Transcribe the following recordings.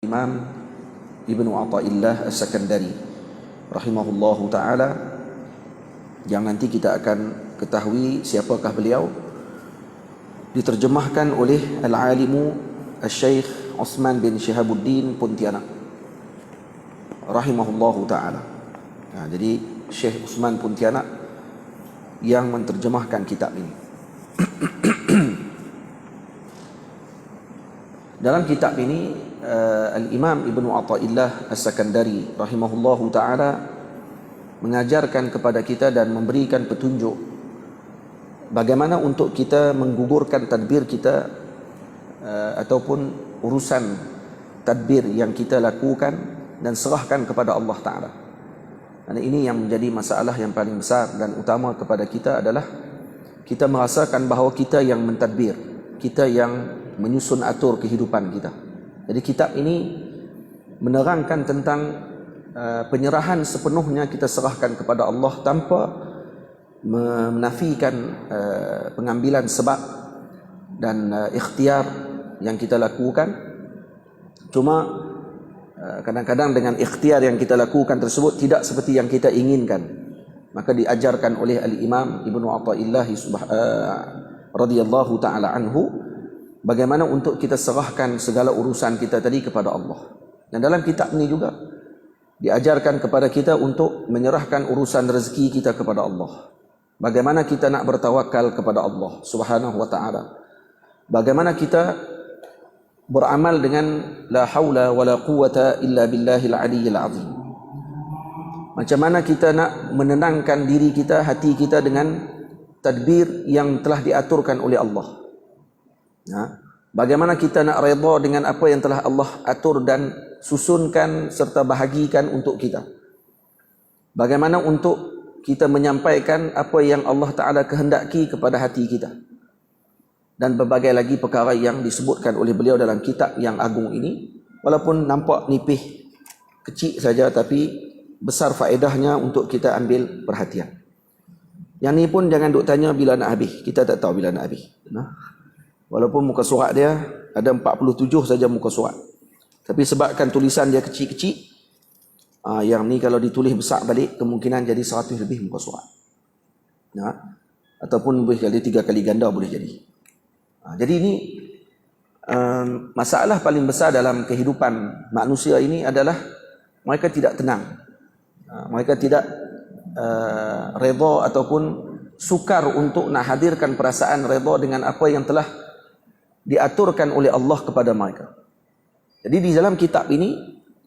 Imam Ibnu Athaillah As-Sakandari rahimahullahu ta'ala, yang nanti kita akan ketahui siapakah beliau, diterjemahkan oleh Al-Alimu Al-Syeikh Osman bin Syihabuddin Pontianak rahimahullahu ta'ala. Jadi Syekh Osman Pontianak yang menterjemahkan kitab ini. Dalam kitab ini Al-Imam Ibnu Athaillah As-Sakandari rahimahullahu ta'ala mengajarkan kepada kita dan memberikan petunjuk bagaimana untuk kita menggugurkan tadbir kita ataupun urusan tadbir yang kita lakukan dan serahkan kepada Allah Ta'ala. Dan ini yang menjadi masalah yang paling besar dan utama kepada kita adalah kita merasakan bahawa kita yang mentadbir, kita yang menyusun atur kehidupan kita. Jadi kitab ini menerangkan tentang penyerahan sepenuhnya kita serahkan kepada Allah tanpa menafikan pengambilan sebab dan ikhtiar yang kita lakukan. Cuma kadang-kadang dengan ikhtiar yang kita lakukan tersebut tidak seperti yang kita inginkan. Maka diajarkan oleh Al-Imam Ibnu Athaillah radhiyallahu ta'ala anhu bagaimana untuk kita serahkan segala urusan kita tadi kepada Allah. Dan dalam kitab ini juga diajarkan kepada kita untuk menyerahkan urusan rezeki kita kepada Allah. Bagaimana kita nak bertawakal kepada Allah Subhanahu wa ta'ala. Bagaimana kita beramal dengan la haula wala quwata illa billahil aliyyil azim. Macam mana kita nak menenangkan diri kita, hati kita dengan tadbir yang telah diaturkan oleh Allah. Bagaimana kita nak redha dengan apa yang telah Allah atur dan susunkan serta bahagikan untuk kita. Bagaimana untuk kita menyampaikan apa yang Allah Ta'ala kehendaki kepada hati kita. Dan berbagai lagi perkara yang disebutkan oleh beliau dalam kitab yang agung ini. Walaupun nampak nipih, kecil saja, tapi besar faedahnya untuk kita ambil perhatian. Yang ni pun jangan duk tanya bila nak habis. Kita tak tahu bila nak habis. Walaupun muka surat dia ada 47 saja muka surat. Tapi sebabkan tulisan dia kecil-kecil, yang ni kalau ditulis besar balik kemungkinan jadi 100 lebih muka surat. Ataupun boleh jadi 3 kali ganda boleh jadi. Jadi ini masalah paling besar dalam kehidupan manusia ini adalah mereka tidak tenang. Mereka tidak redha ataupun sukar untuk nak hadirkan perasaan redha dengan apa yang telah diaturkan oleh Allah kepada mereka. Jadi di dalam kitab ini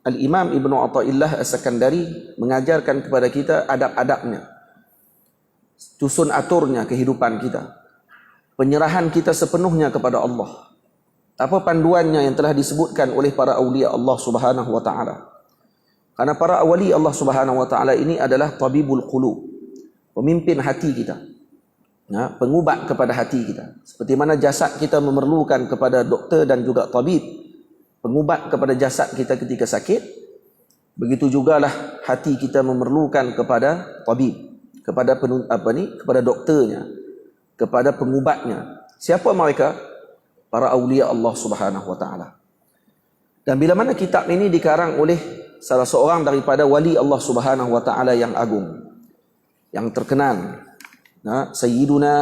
Al-Imam Ibnu Athaillah As-Sakandari mengajarkan kepada kita adab-adabnya, susun aturnya kehidupan kita, penyerahan kita sepenuhnya kepada Allah. Apa panduannya yang telah disebutkan oleh para awliya Allah Subhanahu wa ta'ala. Karena para awli Allah Subhanahu wa ta'ala ini adalah tabibul qulub, pemimpin hati kita, pengubat kepada hati kita. Seperti mana jasad kita memerlukan kepada doktor dan juga tabib, pengubat kepada jasad kita ketika sakit, begitu jugalah hati kita memerlukan kepada tabib, kepada kepada doktornya, kepada pengubatnya. Siapa mereka? Para awliya Allah Subhanahu wa ta'ala. Dan bila mana kitab ini dikarang oleh salah seorang daripada wali Allah Subhanahu wa ta'ala yang agung, yang terkenal, Sayyiduna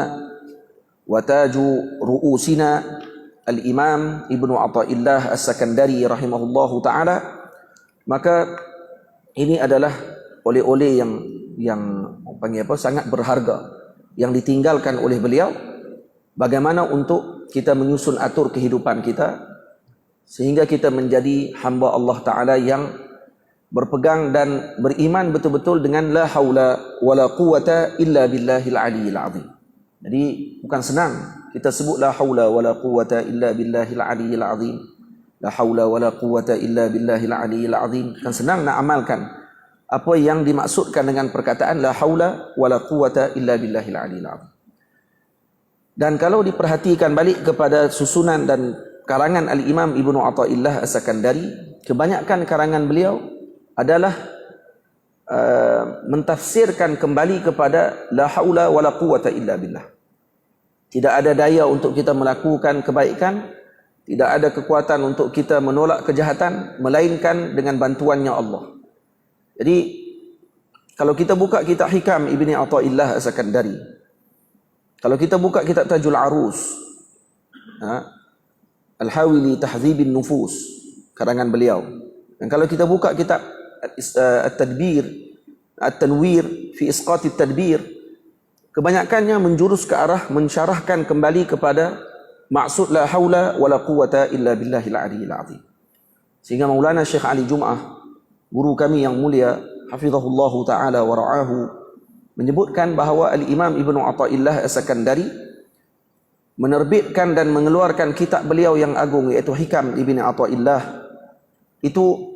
wa taju ru'usina Al-Imam Ibnu Athaillah As-Sakandari rahimahullahu ta'ala, maka ini adalah oleh-oleh yang panggil apa, sangat berharga yang ditinggalkan oleh beliau. Bagaimana untuk kita menyusun atur kehidupan kita sehingga kita menjadi hamba Allah Ta'ala yang berpegang dan beriman betul-betul dengan la haula wala quwata illa billahil aliyyil azim. Jadi bukan senang kita sebut la haula wala quwata illa billahil aliyyil azim. La haula wala quwata illa billahil aliyyil azim. Bukan senang nak amalkan apa yang dimaksudkan dengan perkataan la haula wala quwata illa billahil aliyyil azim. Dan kalau diperhatikan balik kepada susunan dan karangan Al-Imam Ibnu Athaillah As-Sakandari, kebanyakan karangan beliau adalah mentafsirkan kembali kepada la haula wala quwata illa billah. Tidak ada daya untuk kita melakukan kebaikan, tidak ada kekuatan untuk kita menolak kejahatan melainkan dengan bantuannya Allah. Jadi kalau kita buka kitab Hikam Ibni Athaillah As-Sakandari, kalau kita buka kitab Tajul Arus, Al-Hawili Tahdzibin Nufus, karangan beliau, dan kalau kita buka kitab At-Tadbir, At-Tanwir fi Isqatit Tadbir, kebanyakannya menjurus ke arah mensyarahkan kembali kepada maksud la haula wala quwata illa billahil aliyyil azim. Sehingga Maulana Syekh Ali Jum'ah, guru kami yang mulia hafizahullahu taala wa ra'ahu, menyebutkan bahawa Al-Imam Ibnu Athaillah As-Sakandari menerbitkan dan mengeluarkan kitab beliau yang agung, iaitu Hikam Ibni Athaillah. Itu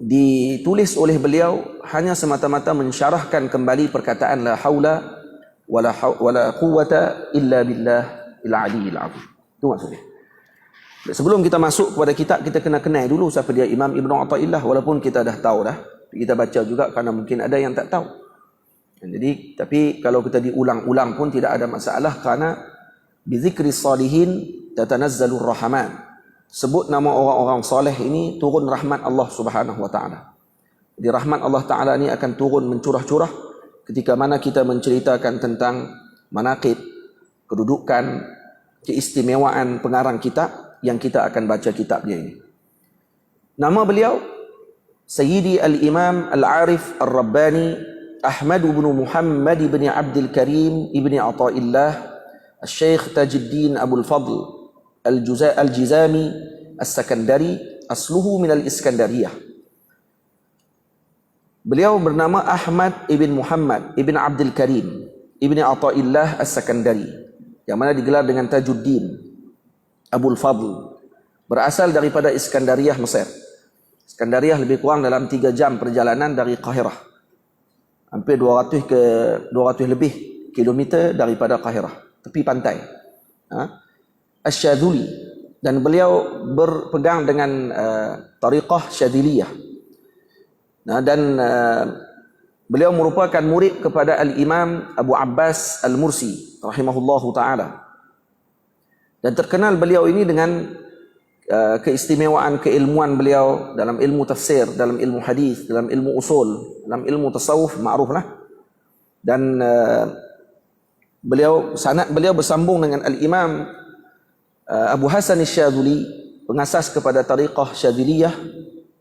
ditulis oleh beliau hanya semata-mata mensyarahkan kembali perkataan la haula wala quwata illa billahil aliyyil azim. Itu maksudnya. Sebelum kita masuk kepada kitab, kita kena kenal dulu siapa dia Imam Ibnu Athaillah, walaupun kita dah tahu dah. Kita baca juga kerana mungkin ada yang tak tahu. Jadi tapi kalau kita diulang-ulang pun tidak ada masalah, kerana bizikris salihin tatanazzalur rahman. Sebut nama orang-orang soleh ini turun rahmat Allah Subhanahu wa taala. Jadi rahmat Allah taala ni akan turun mencurah-curah ketika mana kita menceritakan tentang manaqib, kedudukan, keistimewaan pengarang kitab yang kita akan baca kitabnya ini. Nama beliau Sayyidi Al-Imam Al-Arif Al-Rabbani Ahmad bin Muhammad bin Abdul Karim ibni Athaillah Al-Syekh Tajuddin Abul Fadl Al-Jizami As-Sakandari, asluhu min Al-Iskandariyah. Beliau bernama Ahmad ibn Muhammad ibn Abdul Karim ibni Athaillah As-Sakandari, yang mana digelar dengan Tajuddin Abul Fadl, berasal daripada Iskandariyah, Mesir. Iskandariyah lebih kurang dalam 3 jam perjalanan dari Qahirah, hampir 200 lebih kilometer daripada Qahirah, tepi pantai. Asy-Syadzili, dan beliau berpegang dengan tariqah Syadziliyah. Dan beliau merupakan murid kepada Al-Imam Abu Abbas Al-Mursi rahimahullahu taala. Dan terkenal beliau ini dengan keistimewaan keilmuan beliau dalam ilmu tafsir, dalam ilmu hadis, dalam ilmu usul, dalam ilmu tasawuf, ma'ruflah. Dan sanad beliau bersambung dengan Al-Imam Abu Hasan Asy-Syadzili, pengasas kepada tariqah Syadziliyah,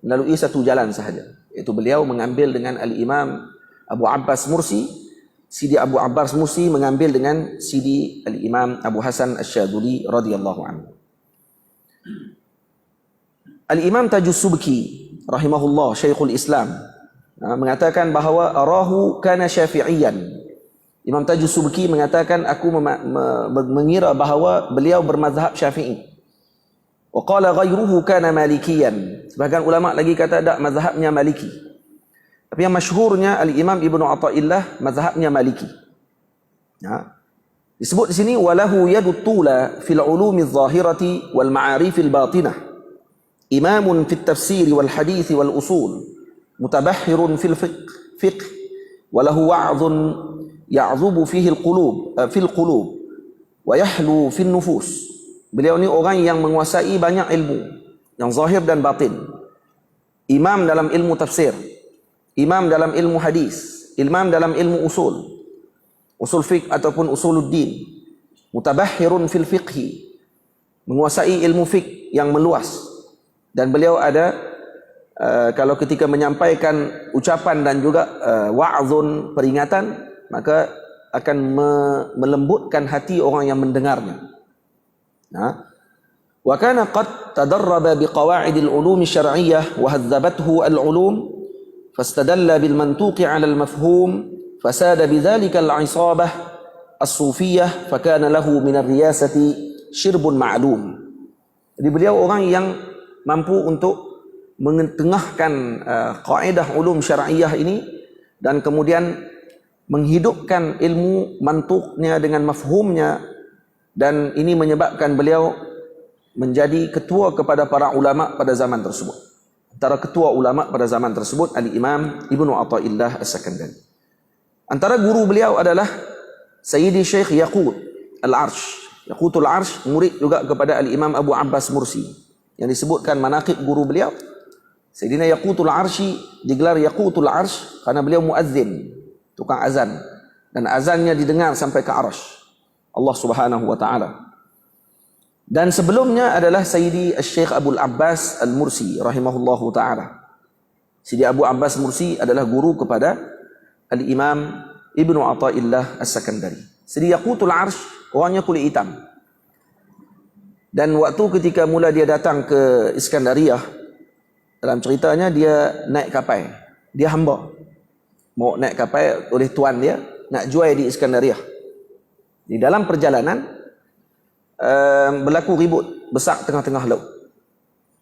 melalui satu jalan sahaja, iaitu beliau mengambil dengan Al-Imam Abu Abbas Mursi. Sidi Abu Abbas Mursi mengambil dengan Sidi Al-Imam Abu Hasan Asy-Syadzili radhiyallahu anhu. Al-Imam Tajus Subki rahimahullah, Syekhul Islam, mengatakan bahawa arahu kana syafi'iyan. Imam Tajus Subki mengatakan, aku mengira bahawa beliau bermazhab Syafi'i. Wa qala ghayruhu kana malikiyan. Sebahagian ulama lagi kata tak, mazhabnya Maliki. Tapi yang masyhurnya Al-Imam Ibnu Athaillah mazhabnya Maliki. Disebut di sini walahu yadut tula fil ulumi adh-dhahirati wal ma'arifil batinah. Imamun fit tafsir wal hadith wal usul. Mutabahhirun fil fiqh walahu wa'dhun ya'zubu fihi al-qulub fil qulub wa yahlu fil nufus. Beliau ni orang yang menguasai banyak ilmu yang zahir dan batin. Imam dalam ilmu tafsir, imam dalam ilmu hadis, imam dalam ilmu usul fiqh ataupun usuluddin. Mutabahhirun fil fiqhi, menguasai ilmu fiqh yang meluas. Dan beliau ada kalau ketika menyampaikan ucapan dan juga wa'zun, peringatan, maka akan melembutkan hati orang yang mendengarnya. Wa kana qad tadarraba biqawa'idil ulum syar'iyyah wa hadzabathu al-ulum fastadalla bil mantuqi 'ala al-mafhum fasada bidzalika al-'isabah as-sufiyyah fakana lahu min ar-riyasati syirbun ma'lum. Jadi beliau orang yang mampu untuk mengetengahkan kaidah ulum syar'iyyah ini dan kemudian menghidupkan ilmu mantuknya dengan mafhumnya, dan ini menyebabkan beliau menjadi ketua kepada para ulama pada zaman tersebut. Antara ketua ulama pada zaman tersebut Al-Imam Ibnu Athaillah As-Sakandari. Antara guru beliau adalah Sayyidi Syekh Yaqut Al-Arsh. Yaqutul Arsh murid juga kepada Al-Imam Abu Abbas Mursi, yang disebutkan manaqib guru beliau. Sayyidina Yaqutul Arsy digelar Yaqutul Arsh karena beliau muazzin, tukang azan, dan azannya didengar sampai ke Arsy Allah Subhanahu wa taala. Dan sebelumnya adalah Sayyidi Syekh Abdul Abbas Al-Mursi rahimahullahu taala. Sayyidi Abu Abbas Mursi adalah guru kepada Al-Imam Ibnu Athaillah As-Sakandari. Sayyidi Yaqutul Arsh orangnya kulit hitam. Dan waktu ketika mula dia datang ke Iskandariyah, dalam ceritanya dia naik kapal. Dia hamba. Mau naik kapal oleh tuan dia, nak jual di Iskandariyah. Di dalam perjalanan berlaku ribut besar tengah-tengah laut.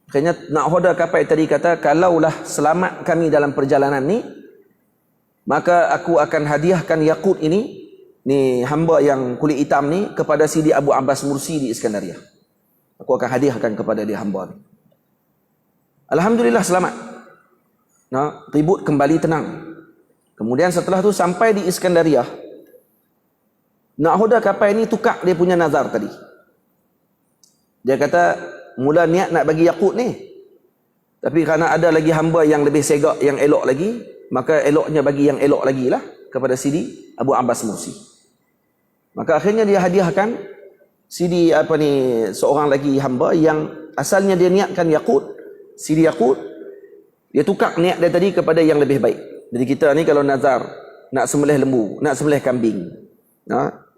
Akhirnya nakhoda kapal tadi kata, kalaulah selamat kami dalam perjalanan ni, maka aku akan hadiahkan yakut ini, ni hamba yang kulit hitam ni, kepada Sidi Abu Abbas Mursi di Iskandariyah. Aku akan hadiahkan kepada dia hamba ni. Alhamdulillah selamat. Nah, ribut kembali tenang. Kemudian setelah tu sampai di Iskandariyah, nakhoda kapal ni tukar dia punya nazar tadi. Dia kata, mula niat nak bagi yakut ni, tapi kerana ada lagi hamba yang lebih segak, yang elok lagi, maka eloknya bagi yang elok lagi lah kepada Sidi Abu Abbas Mursi. Maka akhirnya dia hadiahkan Sidi seorang lagi hamba yang asalnya dia niatkan yakut, Sidi yakut, dia tukar niat dia tadi kepada yang lebih baik. Jadi kita ni kalau nazar nak sembelih lembu, nak sembelih kambing,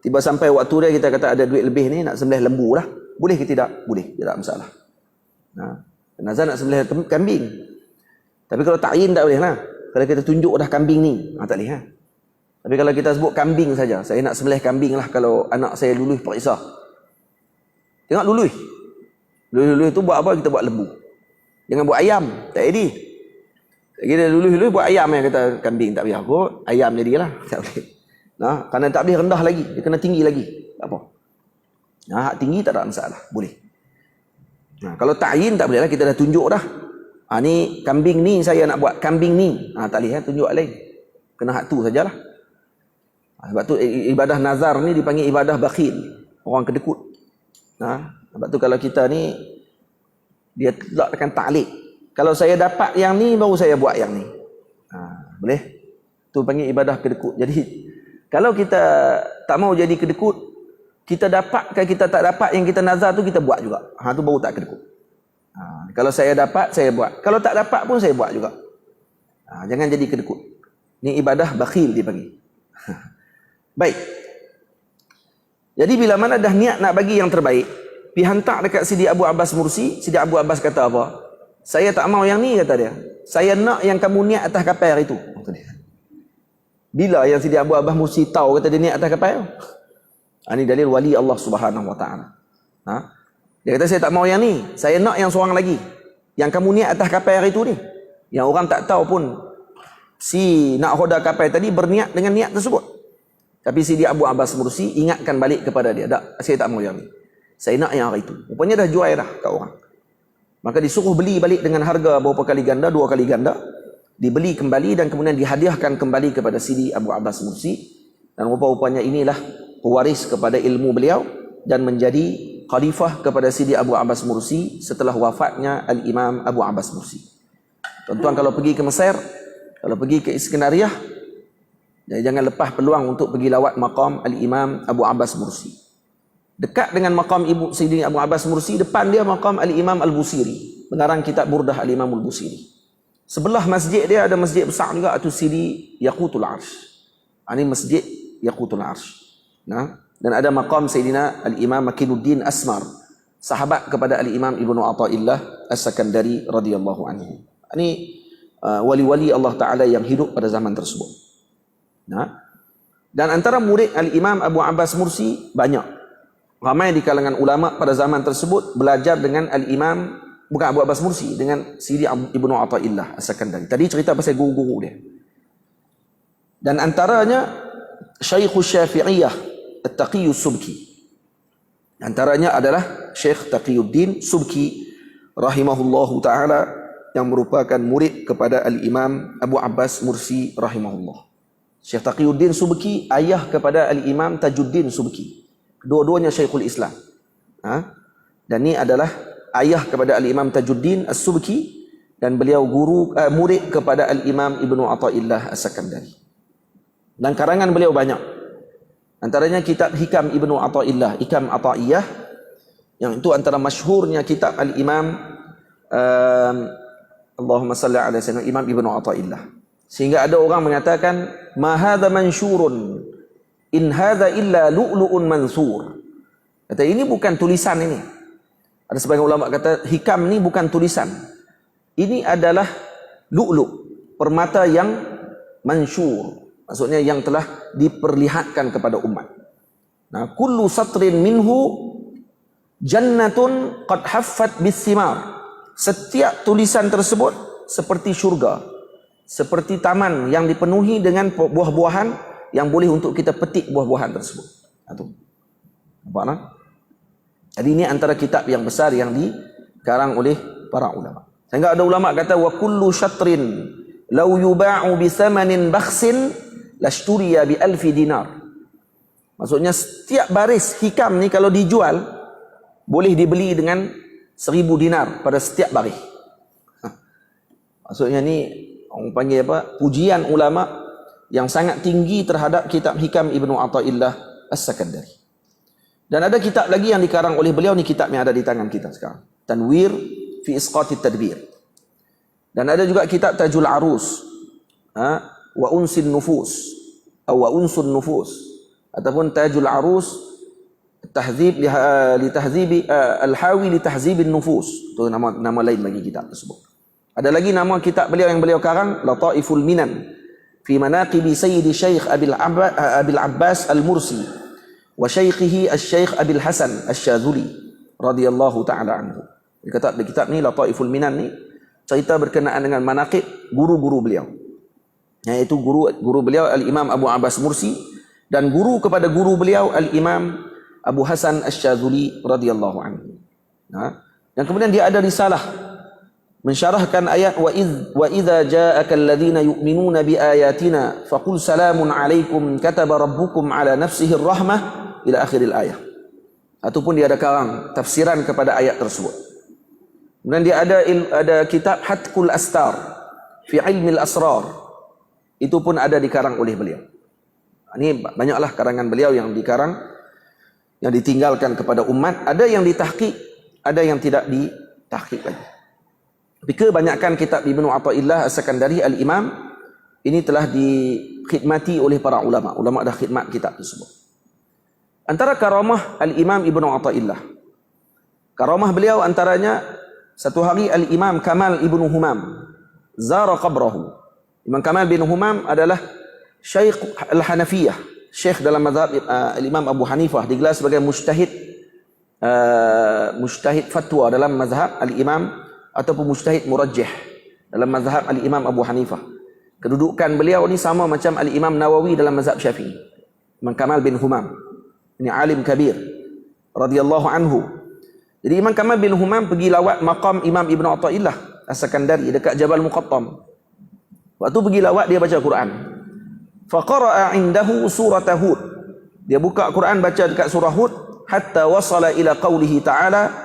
tiba sampai waktu dia kita kata ada duit lebih ni, nak sembelih lembu lah. Boleh ke tidak? Boleh, tidak masalah. Nazar nak sembelih kambing. Tapi kalau ta'yin tak boleh lah. Kalau kita tunjuk dah kambing ni, tak boleh. Tapi kalau kita sebut kambing saja, saya nak sembelih kambing lah kalau anak saya luluh periksa. Tengok luluh. Luluh tu buat apa? Kita buat lembu. Jangan buat ayam. Tak jadi. Kita luluh buat ayam yang kata kambing. Tak payah kot. Ayam jadilah. Tak boleh. Kerana tak boleh rendah lagi. Dia kena tinggi lagi. Tak apa. Hak tinggi tak ada masalah, boleh. Kalau ta'yin tak boleh lah, kita dah tunjuk dah. Ni kambing ni saya nak buat kambing ni. Tak boleh tunjuk lain. Kena hak tu sajalah. Sebab tu ibadah nazar ni dipanggil ibadah bakhil, orang kedekut. Sebab tu kalau kita ni, dia letakkan ta'liq. Kalau saya dapat yang ni baru saya buat yang ni. Boleh? Tu panggil ibadah kedekut. Jadi kalau kita tak mau jadi kedekut, kita dapat ke kita tak dapat yang kita nazar tu kita buat juga. Tu baru tak kedekut. Kalau saya dapat, saya buat. Kalau tak dapat pun saya buat juga. Jangan jadi kedekut. Ni ibadah bakhil dipanggil. Baik. Jadi bila mana dah niat nak bagi yang terbaik, pergi hantar dekat Sidi Abu Abbas Mursi. Sidi Abu Abbas kata apa? Saya tak mau yang ni, kata dia. Saya nak yang kamu niat atas kapal itu. Bila yang Sidi Abu Abbas Mursi tahu kata dia niat atas kapal? Ini dalil wali Allah Subhanahu wa taala. Dia kata saya tak mau yang ni, saya nak yang seorang lagi. Yang kamu niat atas kapal itu ni. Yang orang tak tahu pun si nak hoda kapal tadi berniat dengan niat tersebut. Tapi Sidi Abu Abbas Mursi ingatkan balik kepada dia, tak, saya tak mau yang ni. Saya nak yang hari itu. Rupanya dah jual dah kat orang. Maka disuruh beli balik dengan harga berapa kali ganda, 2 kali ganda. Dibeli kembali dan kemudian dihadiahkan kembali kepada Sidi Abu Abbas Mursi. Dan rupa-rupanya inilah pewaris kepada ilmu beliau dan menjadi khalifah kepada Sidi Abu Abbas Mursi setelah wafatnya Al-Imam Abu Abbas Mursi. Tuan-tuan kalau pergi ke Mesir, kalau pergi ke Iskandariyah, jangan lepas peluang untuk pergi lawat maqam Al-Imam Abu Abbas Mursi. Dekat dengan maqam Sidi Abu Abbas Mursi, depan dia maqam Al-Imam Al-Busiri, pengarang kitab Burdah Al-Imam Al-Busiri. Sebelah masjid dia ada masjid besar juga, itu Sidi Yaqutul Arsh. Ini masjid Yaqutul Arsh. Dan ada maqam Sayyidina Al-Imam Makinuddin Asmar, sahabat kepada Al-Imam Ibnu Athaillah As-Sakandari radhiyallahu anhu. Ini wali-wali Allah Ta'ala yang hidup pada zaman tersebut. Dan antara murid Al-Imam Abu Abbas Mursi banyak. Ramai di kalangan ulama pada zaman tersebut belajar dengan Al-Imam, bukan Abu Abbas Mursi, dengan Sidi Ibnu Athaillah As-Sakandari. Tadi cerita pasal guru-guru dia. Dan antaranya Syekhul Syafi'iyah At-Taqiyus Subki. Antaranya adalah Syekh Taqiyuddin Subki rahimahullahu ta'ala, yang merupakan murid kepada Al-Imam Abu Abbas Mursi rahimahullah. Syekh Taqiyuddin Subki ayah kepada Al-Imam Tajuddin Subki. Dua-duanya Syekhul Islam. Dan ini adalah ayah kepada Al-Imam Tajuddin As-Subki, dan beliau murid kepada Al-Imam Ibnu Athaillah As-Sakandari. Dan karangan beliau banyak. Antaranya kitab Hikam Ibnu Athaillah, Hikam Athaiyah, yang itu antara masyhurnya kitab Al-Imam Allahumma salli ala sayyidina Imam Ibnu Athaillah. Sehingga ada orang mengatakan, ma hadza mansyurun in hadza illa lu'lu'un mansur. Kata ini bukan tulisan ini. Ada sebagian ulama kata hikam ni bukan tulisan. Ini adalah lu'lu', permata yang mansyur. Maksudnya yang telah diperlihatkan kepada umat. Nah, kullu satrin minhu jannatun qad haffat bis-simar. Setiap tulisan tersebut seperti syurga, seperti taman yang dipenuhi dengan buah-buahan yang boleh untuk kita petik buah-buahan tersebut. Itu. Nampak tak? Jadi ini antara kitab yang besar yang dikarang oleh para ulama. Sehingga ada ulama kata wa kullu syatrin law yuba'u bi thamanin bakhsin lashturiya bi alfi dinar. Maksudnya setiap baris hikam ni kalau dijual boleh dibeli dengan 1000 dinar pada setiap baris. Maksudnya ni orang panggil apa? Pujian ulama yang sangat tinggi terhadap kitab Hikam Ibnu Athaillah As-Sakandari. Dan ada kitab lagi yang dikarang oleh beliau, ni kitab yang ada di tangan kita sekarang. Tanwir fi Isqatit Tadbir. Dan ada juga kitab Tajul Arus, wa Unsin Nufus, atau wa Unsun Nufus, ataupun Tajul Arus tahzib li tahzibi al-hawi li tahzibin nufus. Itu nama lain bagi kitab tersebut. Ada lagi nama kitab beliau yang beliau karang, Lataiful Minan fi manaqibi Sayyidi Syekh Abil Abbas Al-Mursi wa Syaikhihi Al-Syekh Abil Hasan Asy-Syadzuli radhiyallahu taala anhu. Dia kata di kitab ni Lataiful Minan ni cerita berkenaan dengan manaqib guru-guru beliau. Yaitu guru beliau Al-Imam Abu Abbas Mursi dan guru kepada guru beliau Al-Imam Abu Hasan Asy-Syadzuli radhiyallahu anhu. Dan kemudian dia ada risalah mensyarahkan ayat wa idza ja'aka alladhina yu'minuna bi ayatina faqul salamun alaikum kataba rabbukum ala nafsihi rahmah ila akhiril ayat. Ataupun dia ada karang tafsiran kepada ayat tersebut. Kemudian dia ada kitab Hatkul Astar fi Ilmil Asrar. Itu pun ada dikarang oleh beliau. Ini banyaklah karangan beliau yang dikarang, yang ditinggalkan kepada umat. Ada yang ditahqiq, ada yang tidak ditahqiq lagi. Tapi kebanyakan kitab Ibnu Athaillah As-Sakandari Al-Imam ini telah dikhidmati oleh para ulama. Ulama dah khidmat kitab tersebut. Antara karamah Al-Imam Ibnu Athaillah, karamah beliau antaranya satu hari Al-Imam Kamal Ibnu Humam zara qabrahu. Imam Kamal bin Humam adalah Syekh Al-Hanafiyah, Syekh dalam mazhab Al-Imam Abu Hanifah, digelar sebagai mujtahid fatwa dalam mazhab Al-Imam, ataupun mujtahid murajjih dalam mazhab Al-Imam Abu Hanifah. Kedudukan beliau ni sama macam Al-Imam Nawawi dalam mazhab Syafi'i. Imam Kamal bin Humam ini alim kabir radhiyallahu anhu. Jadi Imam Kamal bin Humam pergi lawat maqam Imam Ibnu Athaillah As-Sakandari dekat Jabal Muqattam. Waktu pergi lawat dia baca Quran. Faqara'a indahu surah Hud. Dia buka Quran baca dekat surah Hud hatta wasala ila qaulihi ta'ala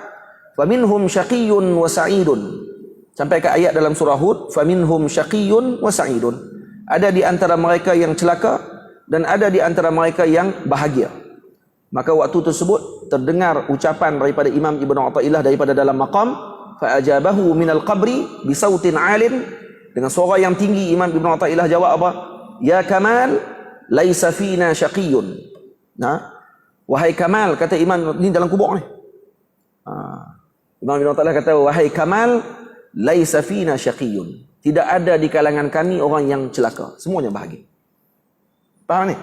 faminhum syaqiyyun wa sa'idun. Sampai ke ayat dalam surah Hud, faminhum syaqiyyun wa sa'idun. Ada di antara mereka yang celaka dan ada di antara mereka yang bahagia. Maka waktu tersebut terdengar ucapan daripada Imam Ibnu Athaillah daripada dalam maqam, fa ajabahu minal qabri bi sautin 'alin, dengan suara yang tinggi Imam Ibnu Athaillah jawab apa? Ya Kamal, laisa fina syaqiyyun. Wahai Kamal, kata Imam ni dalam kubur ni. Imam Ibnu Athaillah kata, wahai Kamal, laisa fina syaqiyyun. Tidak ada di kalangan kami orang yang celaka, semuanya bahagia. Faham ni?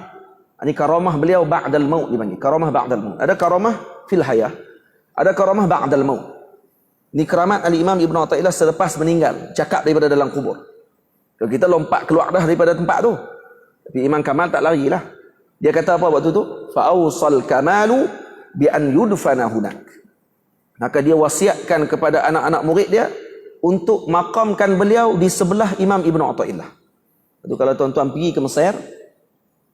Ini karamah beliau ba'dal maut dipanggil. Karamah ba'dal maut. Ada karamah fil hayah, ada karamah ba'dal maut. Ini keramat Al-Imam Ibnu Athaillah selepas meninggal, cakap daripada dalam kubur. Kalau kita lompat keluar dah daripada tempat tu. Tapi Imam Kamal tak larilah. Dia kata apa waktu tu? Fa'awsal kamalu bi an yudfana hunak. Maka dia wasiatkan kepada anak-anak murid dia untuk makamkan beliau di sebelah Imam Ibnu Athaillah. Itu kalau tuan-tuan pergi ke Mesir,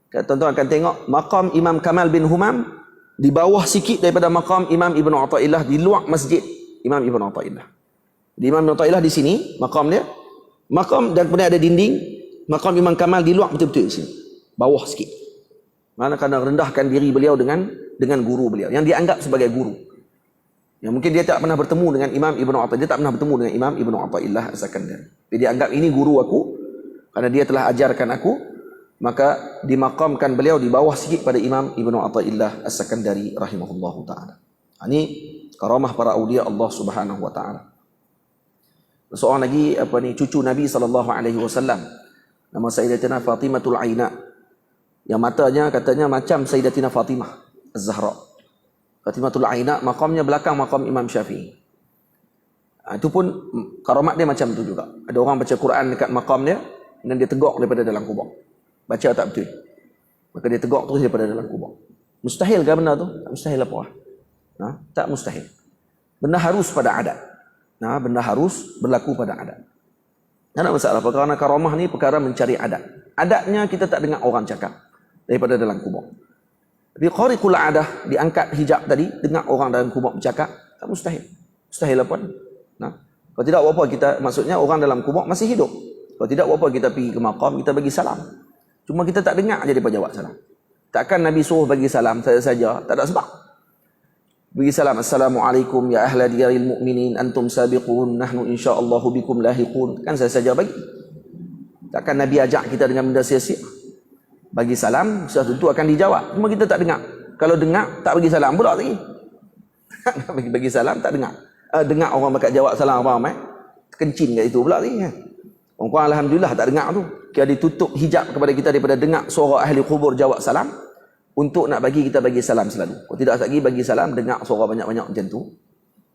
tuan-tuan akan tengok makam Imam Kamal bin Humam di bawah sikit daripada maqam Imam Ibn Athaillah, di luar masjid Imam Ibn Athaillah. Di Imam Ibn Athaillah di sini maqam dia, maqam, dan kemudian ada dinding maqam Imam Kamal di luar betul-betul di sini, bawah sikit. Mana kerana rendahkan diri beliau dengan guru beliau yang dianggap sebagai guru. Yang mungkin dia tak pernah bertemu dengan Imam Ibn Athaillah, dia tak pernah bertemu dengan Imam Ibn Athaillah As-Sakandari. Dia anggap ini guru aku kerana dia telah ajarkan aku, maka dimaqamkan beliau di bawah sikit pada Imam Ibn Athaillah As-Sakandari rahimahullahu taala. Ini karamah para aulia Allah Subhanahu wa taala. Seorang lagi cucu Nabi sallallahu alaihi wasallam, nama Sayyidatina Fatimatul Aina, yang matanya katanya macam Sayyidatina Fatimah Az-Zahra. Fatimatul Aina maqamnya belakang maqam Imam Syafi'i. Itu pun karamat dia macam tu juga. Ada orang baca Quran dekat maqam dia dan dia tegak daripada dalam kubur. Baca tak betul, maka dia tegak terus daripada dalam kubur. Mustahil ke benda tu? Tak mustahil apa? Tak mustahil. Benda harus pada adat. Benda harus berlaku pada adat. Tak ada masalah apa, kerana karamah ni perkara mencari adat. Adatnya kita tak dengar orang cakap daripada dalam kubur. Tapi khariqul adah, diangkat hijab tadi, dengar orang dalam kubur bercakap, tak mustahil. Mustahil apa ni? Kalau tidak apa kita, maksudnya orang dalam kubur masih hidup. Kalau tidak apa kita pergi ke maqam, kita bagi salam. Cuma kita tak dengar je dia jawab salam. Takkan Nabi suruh bagi salam saja, tak ada sebab. Bagi salam, Assalamualaikum ya ahla diyaril mu'minin, antum sabiqun, nahnu insya'allahu bikum lahiqun. Kan saya saja bagi. Takkan Nabi ajak kita dengan benda sia-sia. Bagi salam, sudah tentu akan dijawab. Cuma kita tak dengar. Kalau dengar, tak bagi salam pula lagi. bagi salam, tak dengar. Dengar orang bakat jawab salam apa, kencing kat itu pula lagi. Orang alhamdulillah tak dengar tu. Kira ditutup hijab kepada kita daripada dengar suara ahli kubur jawab salam, untuk nak bagi kita bagi salam selalu. Kalau tidak lagi bagi salam, dengar suara banyak-banyak macam tu.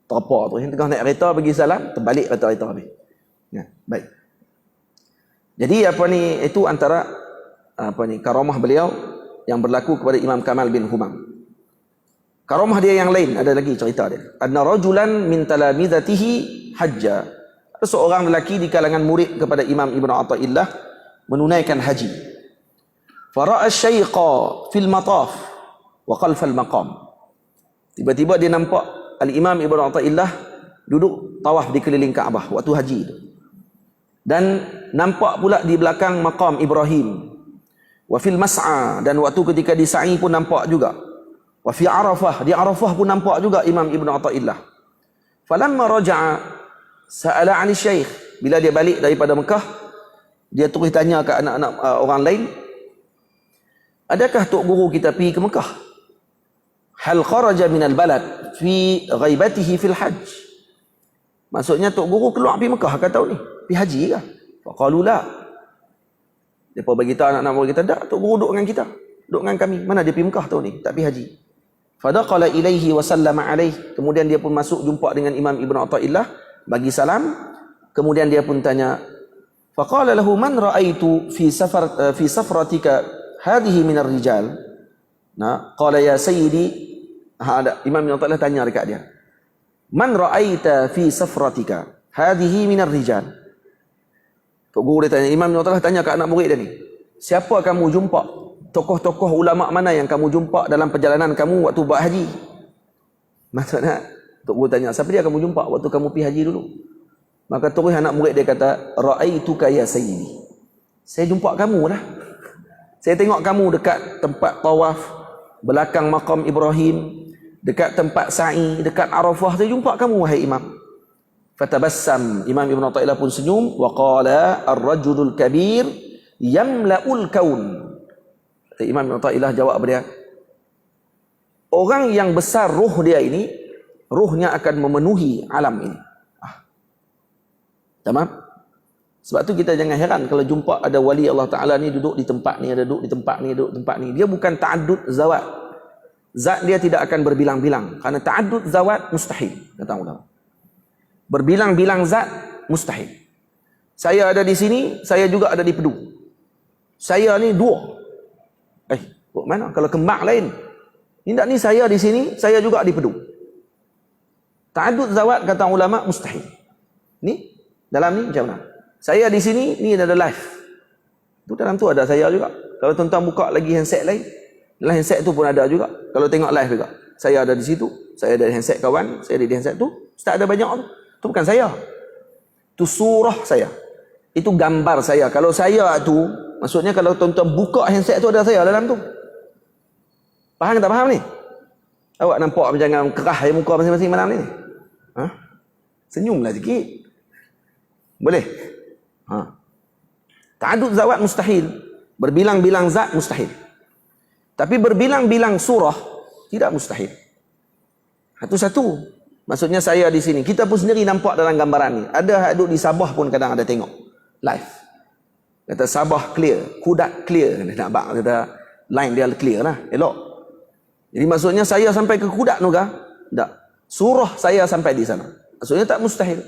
Terpa tu. Yang tengah naik kereta bagi salam, terbalik kereta habis. Baik. Jadi itu antara karamah beliau yang berlaku kepada Imam Kamal bin Humam. Karamah dia yang lain, ada lagi cerita dia. Anna rajulan min talamidatihi hajja. Ada seorang lelaki di kalangan murid kepada Imam Ibn Athaillah menunaikan haji. Fara'a syaiqa fil mataf wa khalfal maqam. Tiba-tiba dia nampak Al-Imam Ibn Athaillah duduk tawaf di keliling Kaabah waktu haji itu. Dan nampak pula di belakang maqam Ibrahim. Wa fil mas'a, dan waktu ketika di sa'i pun nampak juga. Wa fi Arafah, di Arafah pun nampak juga Imam Ibn Athaillah. Falamma raja'a sa'ala 'ani syekh. Bila dia balik daripada Mekah, dia terus tanya ke anak-anak orang lain, adakah tok guru kita pergi ke Mekah? Hal kharaja minal balad fi ghaibatihi fil hajj. Maksudnya tok guru keluar pergi Mekah ke tahun ni? Pergi haji ke? Faqalu la. Depa bagi tahu anak-anak murid kita, dak, tok guru duduk dengan kita. Duduk dengan kami. Mana dia pergi Mekah tahun ni? Tak pergi haji. Fadaqala ilaihi wa sallama alaihi. Kemudian dia pun masuk jumpa dengan Imam Ibn Athaillah, bagi salam. Kemudian dia pun tanya, faqala lahu man ra'aitu fi safratika hadhihi minar rijal. Qala ya sayyidi, Imam Ibn Athaillah tanya dekat dia, man ra'aita fi safratika hadhihi minar rijal. Tok guru dia tanya, Imam Ibn Athaillah tanya kat anak murid dia ni, siapa kamu jumpa, tokoh-tokoh ulama mana yang kamu jumpa dalam perjalanan kamu waktu buat haji? Maksudnya tok guru tanya, siapa dia kamu jumpa waktu kamu pergi haji dulu? Maka terus anak murid dia kata, ra'aituka ya sayyidi, saya jumpa kamu lah. Saya tengok kamu dekat tempat tawaf, belakang maqam Ibrahim, dekat tempat sa'i, dekat Arafah, saya jumpa kamu wahai Imam. Fatabassam, Imam Ibn Athaillah pun senyum, wa qala ar-rajulul kabir yamla'ul kaun. Imam Ibn Athaillah jawab dia, orang yang besar ruh dia ini, ruhnya akan memenuhi alam ini. Tamam? Sebab tu kita jangan heran kalau jumpa ada wali Allah Ta'ala ni duduk di tempat ni, ada duduk di tempat ni, duduk di tempat ni. Dia bukan ta'addud zawat. Zat dia tidak akan berbilang-bilang. Kerana ta'addud zawat mustahil, kata ulama. Berbilang-bilang zat mustahil. Saya ada di sini, saya juga ada di Pedu. Saya ni dua. Kok mana? Kalau kembang lain. Tidak ni saya di sini, saya juga di Pedu. Ta'addud zawat, kata ulama, mustahil. Ni dalam ni macam mana? Saya di sini, ni ada live. Tu dalam tu ada saya juga. Kalau tuan-tuan buka lagi handset lain, Dalam handset tu pun ada juga. Kalau tengok live juga. Saya ada di situ, saya ada di handset kawan, saya ada di handset tu. Ustaz ada banyak tu. Tu bukan saya. Tu surah saya. Itu gambar saya. Kalau saya tu, maksudnya kalau tuan-tuan buka handset tu ada saya dalam tu. Faham tak faham ni? Awak nampak macam jangan kerah di muka masing-masing malam ni? Ha? Senyumlah sikit. Boleh? Ha. Ta'adud zawat mustahil. Berbilang-bilang zat mustahil. Tapi berbilang-bilang surah tidak mustahil. Satu-satu. Maksudnya saya di sini. Kita pun sendiri nampak dalam gambaran ni. Ada duduk di Sabah pun kadang ada tengok. Live. Kata Sabah clear. Kudat clear. Nampak kata line dia clear lah. Elok. Jadi maksudnya saya sampai ke Kudat tu kah? Tak. Surah saya sampai di sana. Maksudnya tak mustahil.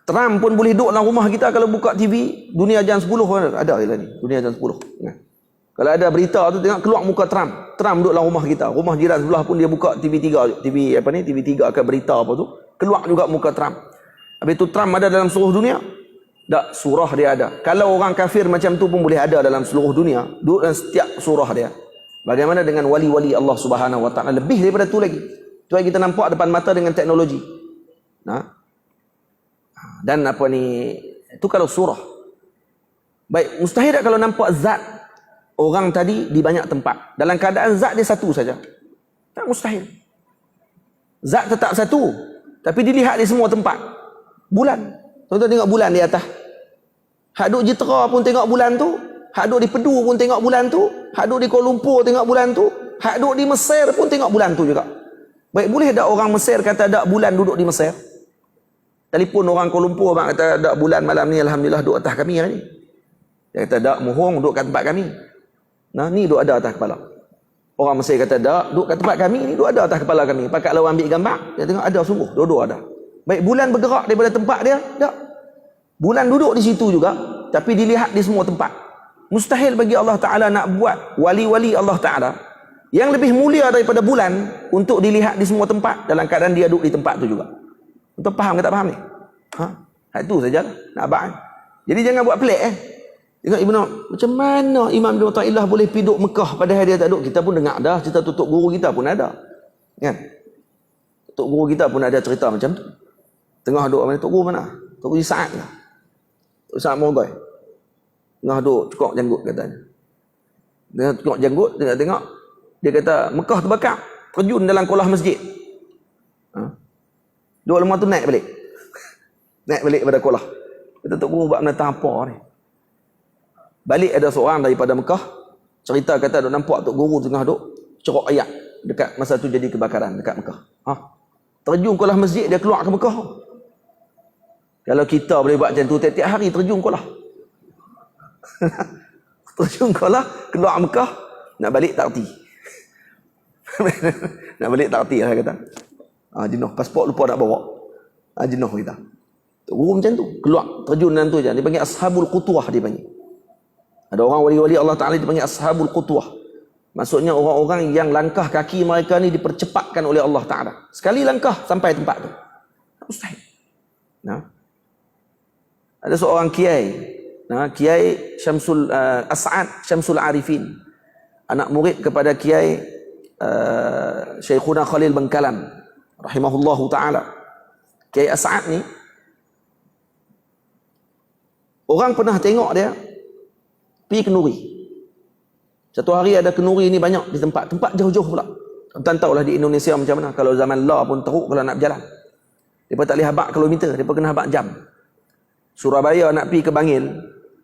Trump pun boleh duduk dalam rumah kita kalau buka TV. Dunia jam 10 ada lah ni. Dunia jam 10. Nah. Kalau ada berita tu tengok keluar muka Trump. Trump duduk dalam rumah kita. Rumah jiran sebelah pun dia buka TV3. TV3 akan berita apa tu. Keluar juga muka Trump. Habis tu Trump ada dalam seluruh dunia? Tak, surah dia ada. Kalau orang kafir macam tu pun boleh ada dalam seluruh dunia. Duduk dalam setiap surah dia. Bagaimana dengan wali-wali Allah Subhanahu Wa Taala? Lebih daripada tu lagi. Tu yang kita nampak depan mata dengan teknologi. Nah. Dan apa ni? Itu kalau surah. Baik, mustahil tak kalau nampak zat orang tadi di banyak tempat. Dalam keadaan zat dia satu saja. Tak mustahil. Zat tetap satu. Tapi dilihat di semua tempat. Bulan. Tuan-tuan tengok bulan di atas. Hak duk Jitera pun tengok bulan tu. Hak duk di Pedu pun tengok bulan tu. Hak duk di Kuala Lumpur tengok bulan tu. Hak duk di Mesir pun tengok bulan tu juga. Baik, boleh tak orang Mesir kata tak bulan duduk di Mesir? Telefon orang Kuala Lumpur bang kata tak bulan malam ni alhamdulillah duduk atas kami hari ni. Dia kata tak mohong duduk kat tempat kami. Nah, ni duduk ada atas kepala. Orang Mesir kata tak duduk kat tempat kami ni duduk ada atas kepala kami. Pakat lawan ambil gambar, dia tengok ada sungguh, dua-dua ada. Baik, bulan bergerak daripada tempat dia? Tak. Bulan duduk di situ juga, tapi dilihat di semua tempat. Mustahil bagi Allah Ta'ala nak buat wali-wali Allah Ta'ala yang lebih mulia daripada bulan untuk dilihat di semua tempat dalam keadaan dia duduk di tempat tu juga. Untuk faham ke tak faham ni? Ha? Itu sajalah nak abang. Jadi jangan buat pelik Tengok Ibn macam mana Imam Ibn Athaillah boleh pergi duduk Mekah padahal dia tak duduk. Kita pun dengar dah cerita tutup guru kita pun ada. Kan? Tutup guru kita pun ada cerita macam tu. Tengah duduk mana? Tutup guru mana? Tutup guru Sa'ad lah. Tutup Sa'ad Morgoy. Tengah duduk cekok janggut katanya. Tengah cekok janggut, tengok. Dia kata Mekah terbakar. Terjun dalam kolah masjid. Dua lemah tu naik balik. Naik balik pada kolah. Kita tak guru buat menentang apa ni. Balik ada seorang daripada Mekah. Cerita kata duk nampak Tok Guru tengah duk cerok ayat. Dekat masa tu jadi kebakaran dekat Mekah. Terjun kolah masjid dia keluar ke Mekah. Kalau kita boleh buat macam tu tiap-tiap hari terjun kolah. Terjun kolah, keluar Mekah, nak balik tak erti. Nak balik tak erti lah kata. Jenuh, pasport lupa nak bawa. Jenuh kita. Tok Guru macam tu, keluar, terjun dalam tu je. Dia panggil Ashabul Qutwah dia panggil. Ada orang wali-wali Allah Ta'ala dipanggil Ashabul Qutwah. Maksudnya orang-orang yang langkah kaki mereka ni dipercepatkan oleh Allah Ta'ala. Sekali langkah sampai tempat tu. Mustahil. Nah. Ada seorang kiai. Kiai Syamsul As'ad Syamsul Arifin. Anak murid kepada Kiai Syekhuna Khalil bin Kalam. Rahimahullahu Ta'ala. Kiai As'ad ni. Orang pernah tengok dia pergi kenuri. Satu hari ada kenuri ni banyak di tempat jauh-jauh pula. Tuan tahulah di Indonesia macam mana. Kalau zaman law pun teruk kalau nak berjalan. Depa tak boleh habaq kilometer, depa kena habaq jam. Surabaya nak pergi ke Bangil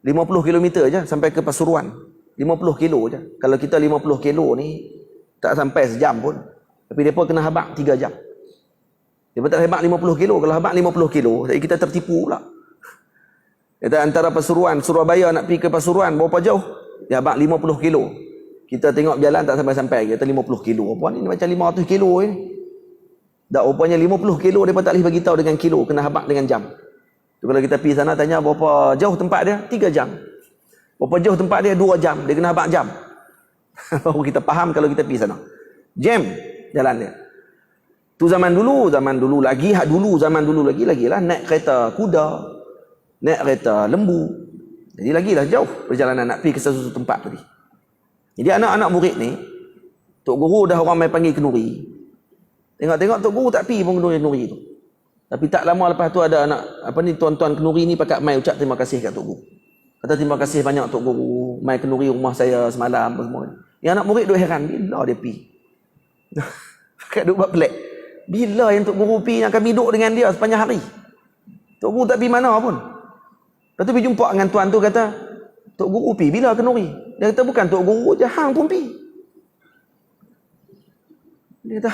50 km je sampai ke Pasuruan. 50 kilo je. Kalau kita 50 kilo ni tak sampai sejam pun. Tapi depa kena habaq 3 jam. Depa tak habaq 50 kilo, kalau habaq 50 kilo, jadi kita tertipu pula. Kata antara Pasuruan, Surabaya nak pergi ke Pasuruan berapa jauh? Dia habaq 50 kilo. Kita tengok jalan tak sampai-sampai. Kata 50 kilo. Apa ni macam 500 kilo ni. Tak, rupanya 50 kilo dia tak boleh bagi tahu dengan kilo, kena habaq dengan jam. So, kalau kita pergi sana tanya berapa jauh tempat dia? 3 jam. Berapa jauh tempat dia? 2 jam. Dia kena habaq jam. Baru kita faham kalau kita pergi sana. Jam jalan dia. Tu zaman dulu lagi lah naik kereta kuda. Naik kereta lembu. Jadi lagilah jauh perjalanan nak pergi ke sesuatu tempat tadi. Jadi anak-anak murid ni, Tok Guru dah orang main panggil kenduri. Tengok-tengok Tok Guru tak pi pun kenduri tu. Tapi tak lama lepas tu ada anak tuan-tuan kenduri ni pakat mai ucap terima kasih kat Tok Guru. Kata terima kasih banyak Tok Guru, mai kenduri rumah saya semalam semua. Yang anak murid duk heran, bila dia pi? Pakat duk buat pelik. Bila yang Tok Guru pi yang kami duduk dengan dia sepanjang hari? Tok Guru tak pi mana pun. Lepas tu pergi jumpa dengan tuan tu kata, Tok Guru pi bila kenduri? Dia kata bukan Tok Guru je, hang pun pi. Dia kata,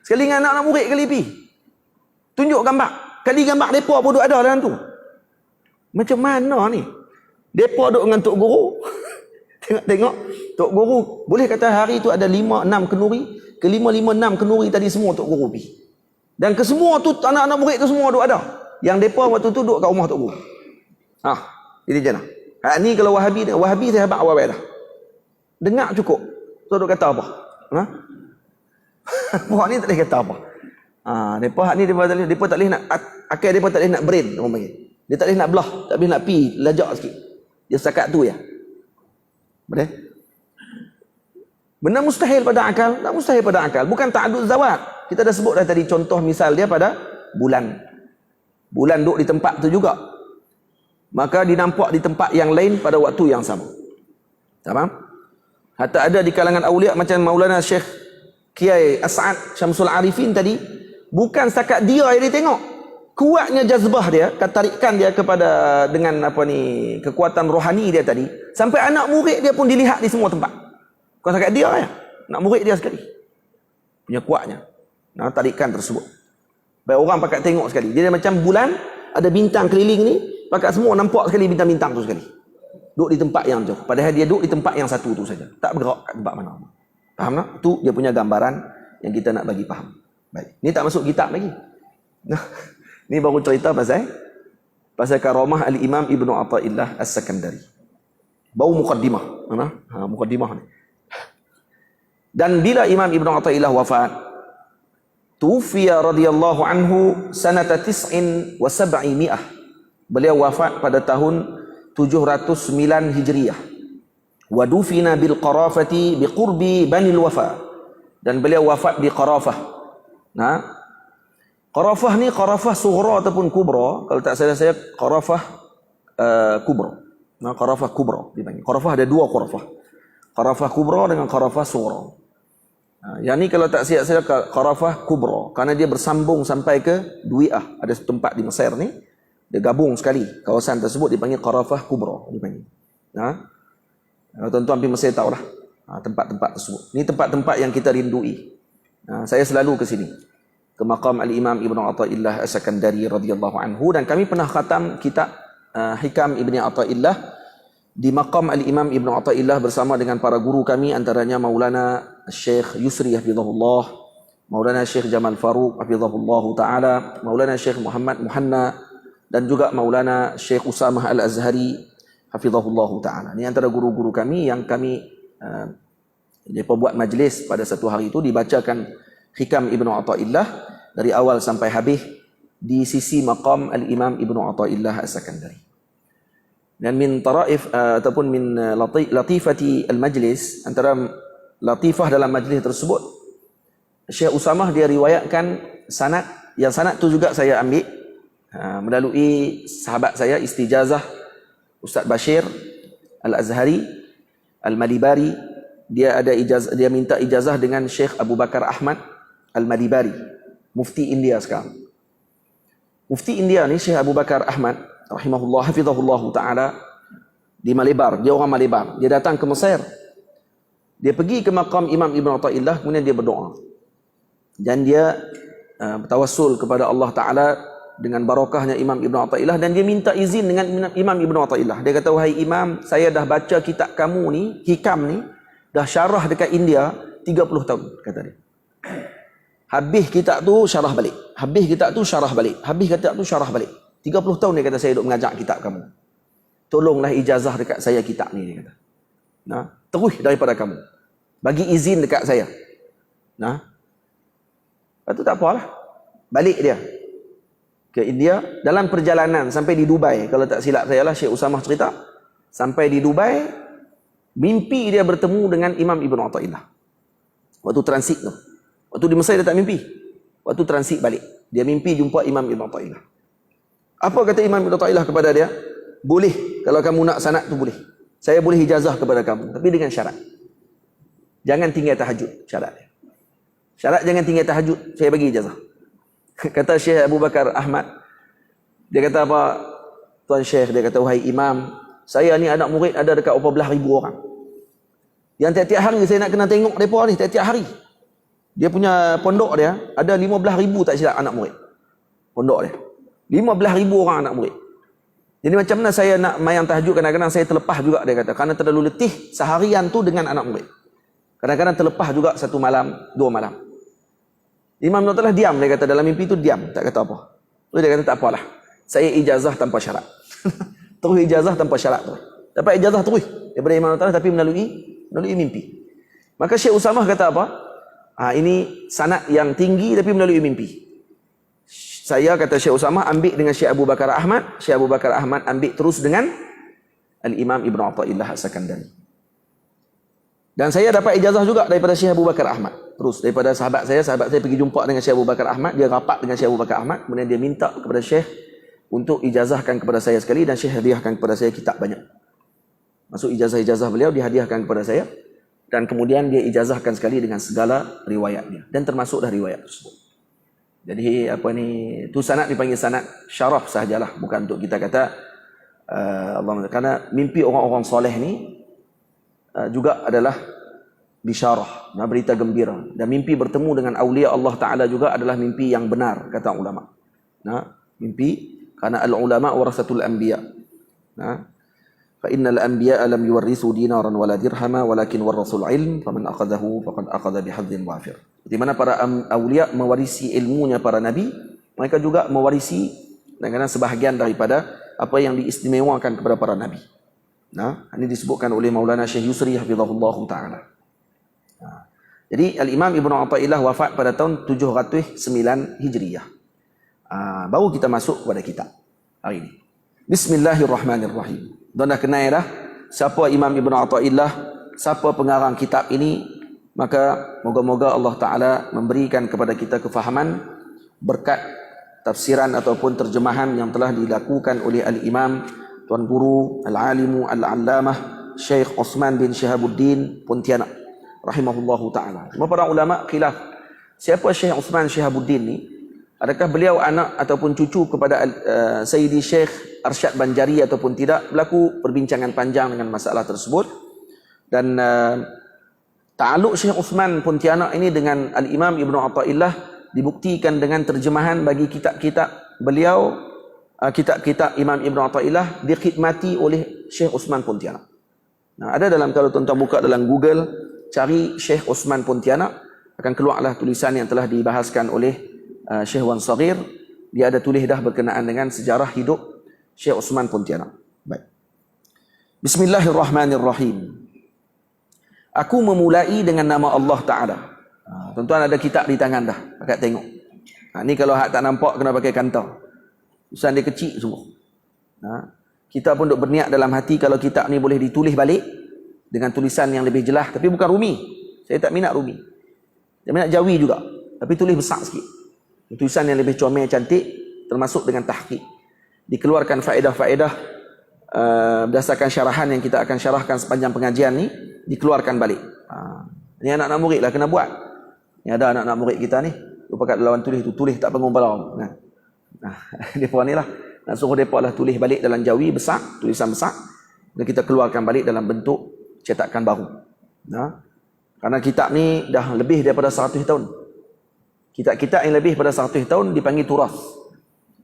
sekali dengan anak-anak murid kali pi. Tunjuk gambar. Kali gambar mereka pun duk ada dalam tu. Macam mana ni? Mereka duk dengan Tok Guru. Tengok-tengok. Tok Guru, boleh kata hari tu ada 5-6 kenduri. Ke 5-5-6 kenduri tadi semua Tok Guru pi. Dan ke semua tu, anak-anak murid tu semua duk ada. Yang mereka waktu tu duk kat rumah Tok Guru. Jadi macam mana? Ni kalau Wahabi saya habaq awal dah. Dengar cukup. So duk kata apa? Puak ni tak boleh kata apa. Depa ni depa tak boleh nak akal depa tak boleh nak brain orang panggil. Dia tak boleh nak belah, tak boleh nak pi lajak sikit. Dia setakat tu ya. Boleh? Benda mustahil pada akal, tak mustahil pada akal. Bukan ta'adud zawat. Kita dah sebut dah tadi contoh misal dia pada bulan. Bulan duduk di tempat tu juga. Maka dinampak di tempat yang lain pada waktu yang sama. Faham? Hatta ada di kalangan awliya macam Maulana Syekh Kiai As'ad Syamsul Arifin tadi, bukan setakat dia yang dia tengok. Kuatnya jazbah dia, ketarikan dia kepada dengan kekuatan rohani dia tadi, sampai anak murid dia pun dilihat di semua tempat. Bukan setakat dia ya, anak murid dia sekali. Punya kuatnya. Tarikan tersebut. Baik orang pakat tengok sekali. Dia macam bulan, ada bintang keliling ni, pakat semua nampak sekali bintang-bintang tu sekali. Duduk di tempat yang jauh. Padahal dia duduk di tempat yang satu tu saja. Tak bergerak kat tempat mana. Faham tak? Itu dia punya gambaran yang kita nak bagi faham. Baik. Ni tak masuk kitab lagi. Ni baru cerita pasal karamah Al-Imam Ibnu Athaillah As-Sakandari. Bau muqaddimah. Muqaddimah ni. Dan bila Imam Ibnu Athaillah wafat, tufiya radhiyallahu anhu sanata 9 wa 700. Beliau wafat pada tahun 709 Hijriah. Wa dufina bil Qarafati bi qurbi Bani al-Wafa. Dan beliau wafat di Qarafah. Qarafah ni Qarafah sughra ataupun kubra. Kalau tak salah saya Qarafah kubra. Qarafah kubra dipanggil. Qarafah ada dua Qarafah. Qarafah kubra dengan Qarafah sughra. Yang ni kalau tak silap saya Qarafah kubra, kerana dia bersambung sampai ke Dui'ah. Ada tempat di Mesir ni, dia gabung sekali. Kawasan tersebut dipanggil Qarafah kubra dipanggil. Tuan-tuan pergi Mesir tahulah tempat-tempat tersebut. Ini tempat-tempat yang kita rindui. Saya selalu ke sini, ke maqam Al-Imam Ibnu Athaillah As-Sakandari radhiyallahu anhu, dan kami pernah khatam kitab Hikam Ibnu Athaillah di maqam Al-Imam Ibnu Athaillah bersama dengan para guru kami, antaranya Maulana Syekh Yusri hafizahullah, Maulana Syekh Jamal Faruq hafizahullah taala, Maulana Syekh Muhammad Muhanna, dan juga Maulana Syekh Usamah Al-Azhari hafizahullah taala. Ini antara guru-guru kami yang kami mereka buat majlis pada satu hari itu, dibacakan Hikam Ibnu Athaillah dari awal sampai habis di sisi maqam Al-Imam Ibnu Athaillah As-Sakandari. Dan min taraif ataupun min latifati al-majlis, antara latifah dalam majlis tersebut, Syekh Usamah dia riwayatkan sanad, yang sanad tu juga saya ambil melalui sahabat saya istijazah Ustaz Bashir Al-Azhari Al-Malibari. Dia ada ijazah, dia minta ijazah dengan Syekh Abu Bakar Ahmad Al-Malibari, mufti India sekarang. Mufti India ni Syekh Abu Bakar Ahmad rahimahullah hafizahullah taala di Malibar. Dia orang Malibar. Dia datang ke Mesir. Dia pergi ke maqam Imam Ibnu Athaillah, kemudian dia berdoa. Dan dia bertawassul kepada Allah Taala dengan barakahnya Imam Ibnu Athaillah, dan dia minta izin dengan Imam Ibnu Athaillah. Dia kata, "Wahai Imam, saya dah baca kitab kamu ni, Hikam ni, dah syarah dekat India 30 tahun," kata dia. Habis kitab tu syarah balik. Habis kitab tu syarah balik. Habis kitab tu syarah balik. 30 tahun dia kata saya duk mengajak kitab kamu. Tolonglah ijazah dekat saya kitab ni, dia kata. Terus daripada kamu. Bagi izin dekat saya. Lepas tu tak apalah. Balik dia ke India. Dalam perjalanan sampai di Dubai, kalau tak silap saya lah, Syekh Usamah cerita, sampai di Dubai, mimpi dia bertemu dengan Imam Ibn Athaillah. Waktu transit tu. Waktu di Mesir dia tak mimpi. Waktu transit balik, dia mimpi jumpa Imam Ibn Athaillah. Apa kata Imam Ibn Athaillah kepada dia? Boleh, kalau kamu nak sanad tu boleh. Saya boleh ijazah kepada kamu, tapi dengan syarat. Jangan tinggal tahajud, syarat dia. Syarat jangan tinggal tahajud, saya bagi ijazah. Kata Syekh Abu Bakar Ahmad, dia kata apa? Tuan Syekh, dia kata, wahai Imam, saya ni anak murid ada dekat 14,000 orang. Yang tiap-tiap hari saya nak kena tengok mereka ni, tiap-tiap hari. Dia punya pondok dia, ada 15,000 tak silap anak murid. Pondok dia. 15,000 orang anak murid. Jadi macam mana saya nak mayang tahajud, kadang-kadang saya terlepas juga, dia kata. Kerana terlalu letih seharian tu dengan anak murid. Kadang-kadang terlepas juga 1 malam, 2 malam. Imam Ibn Athaillah diam, dia kata dalam mimpi tu diam, tak kata apa. Terus dia kata tak apalah, saya ijazah tanpa syarat. Terus ijazah tanpa syarat tu. Dapat ijazah terus daripada Imam Ibn Athaillah, tapi melalui mimpi. Maka Syekh Usamah kata apa? Ini sanad yang tinggi tapi melalui mimpi. Saya, kata Syekh Usamah, ambil dengan Syekh Abu Bakar Ahmad. Syekh Abu Bakar Ahmad ambil terus dengan Al-Imam Ibn Athaillah As-Sakandari. Dan saya dapat ijazah juga daripada Syekh Abu Bakar Ahmad. Terus daripada sahabat saya pergi jumpa dengan Syekh Abu Bakar Ahmad. Dia rapat dengan Syekh Abu Bakar Ahmad. Kemudian dia minta kepada Syekh untuk ijazahkan kepada saya sekali. Dan Syekh hadiahkan kepada saya kitab banyak. Masuk ijazah-ijazah beliau dihadiahkan kepada saya. Dan kemudian dia ijazahkan sekali dengan segala riwayatnya. Dan termasuklah riwayat tersebut. Jadi apa ni, tu sanad dipanggil sanad syaraf sahajalah, bukan untuk kita kata Allah, karena mimpi orang-orang soleh ni juga adalah bisyarah, berita gembira, dan mimpi bertemu dengan aulia Allah Taala juga adalah mimpi yang benar, kata ulama. Mimpi, karena al ulama warasatul anbiya. Fa innal anbiya lam yuwarrisu dinaran wala dirhama walakin warasul ilm faman akhadahu faqad akhadha bihadzin wafir. Di mana para awliya mewarisi ilmunya para nabi, mereka juga mewarisi kadang-kadang sebahagian daripada apa yang diistimewakan kepada para nabi. Ini disebutkan oleh Maulana Syekh Yusri hafizahullah taala. Jadi Al-Imam Ibn Athaillah wafat pada tahun 709 Hijriyah. Baru kita masuk kepada kitab hari ini. Bismillahirrahmanirrahim. Tuan dah kenal dah siapa Imam Ibn Athaillah, siapa pengarang kitab ini. Maka moga-moga Allah Ta'ala memberikan kepada kita kefahaman berkat tafsiran ataupun terjemahan yang telah dilakukan oleh Al-Imam Tuan Guru Al-Alimu Al-Allamah Syekh Osman bin Syihabuddin Pontianak rahimahullahu ta'ala. Semua para ulama khilaf siapa Syekh Osman Syihabuddin ni. Adakah beliau anak ataupun cucu kepada Sayyidi Syekh Arsyad Banjari ataupun tidak. Berlaku perbincangan panjang dengan masalah tersebut. Dan ta'aluk Syekh Osman Pontianak ini dengan Al-Imam Ibn Athaillah dibuktikan dengan terjemahan bagi kitab-kitab beliau. Kitab-kitab Imam Ibn Athaillah dikhidmati oleh Syekh Osman Pontianak. Ada dalam, kalau tuan-tuan buka dalam Google, cari Syekh Osman Pontianak, akan keluarlah tulisan yang telah dibahaskan oleh Syekh Wan Saghir. Dia ada tulis dah berkenaan dengan sejarah hidup Syekh Osman Pontianak. Baik. Bismillahirrahmanirrahim. Aku memulai dengan nama Allah Ta'ala. Tuan-tuan ada kitab di tangan dah, pakai tengok. Ni kalau hak tak nampak kena pakai kantau. Tulisan dia kecil semua. Kita pun duk berniat dalam hati kalau kitab ni boleh ditulis balik dengan tulisan yang lebih jelas, tapi bukan Rumi. Saya tak minat Rumi. Saya minat Jawi juga, tapi tulis besar sikit. Tulisan yang lebih comel, cantik, termasuk dengan tahqiq. Dikeluarkan faedah-faedah berdasarkan syarahan yang kita akan syarahkan sepanjang pengajian ni, dikeluarkan balik. Ini anak-anak murid lah kena buat. Ni ada anak-anak murid kita ni, lupa kat lawan tulis tu, tulis tak bangun balau. Mereka ni lah, nak suruh mereka lah tulis balik dalam Jawi besar, tulisan besar, dan kita keluarkan balik dalam bentuk cetakan baru. Karena kitab ni dah lebih daripada 100 tahun. Kitab-kitab yang lebih pada 100 tahun dipanggil turas.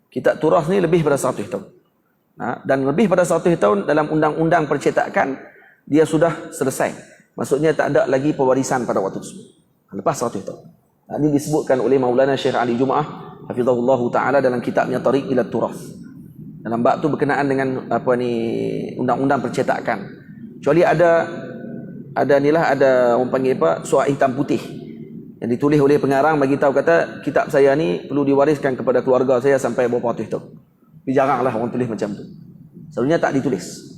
Kitab turas ni lebih pada 100 tahun. Dan lebih pada 100 tahun dalam undang-undang percetakan dia sudah selesai. Maksudnya tak ada lagi pewarisan pada waktu tersebut. Lepas 100 tahun. Ini disebutkan oleh Maulana Syekh Ali Jumaah hafizahullah taala dalam kitabnya Tariq ila Turas. Dalam bab tu berkenaan dengan apa ni, undang-undang percetakan. Kecuali ada orang panggil apa, surat hitam putih yang ditulis oleh pengarang bagi tahu kata kitab saya ni perlu diwariskan kepada keluarga saya sampai berapa ratus tahun. Tapi jaranglah orang tulis macam tu. Selalunya tak ditulis.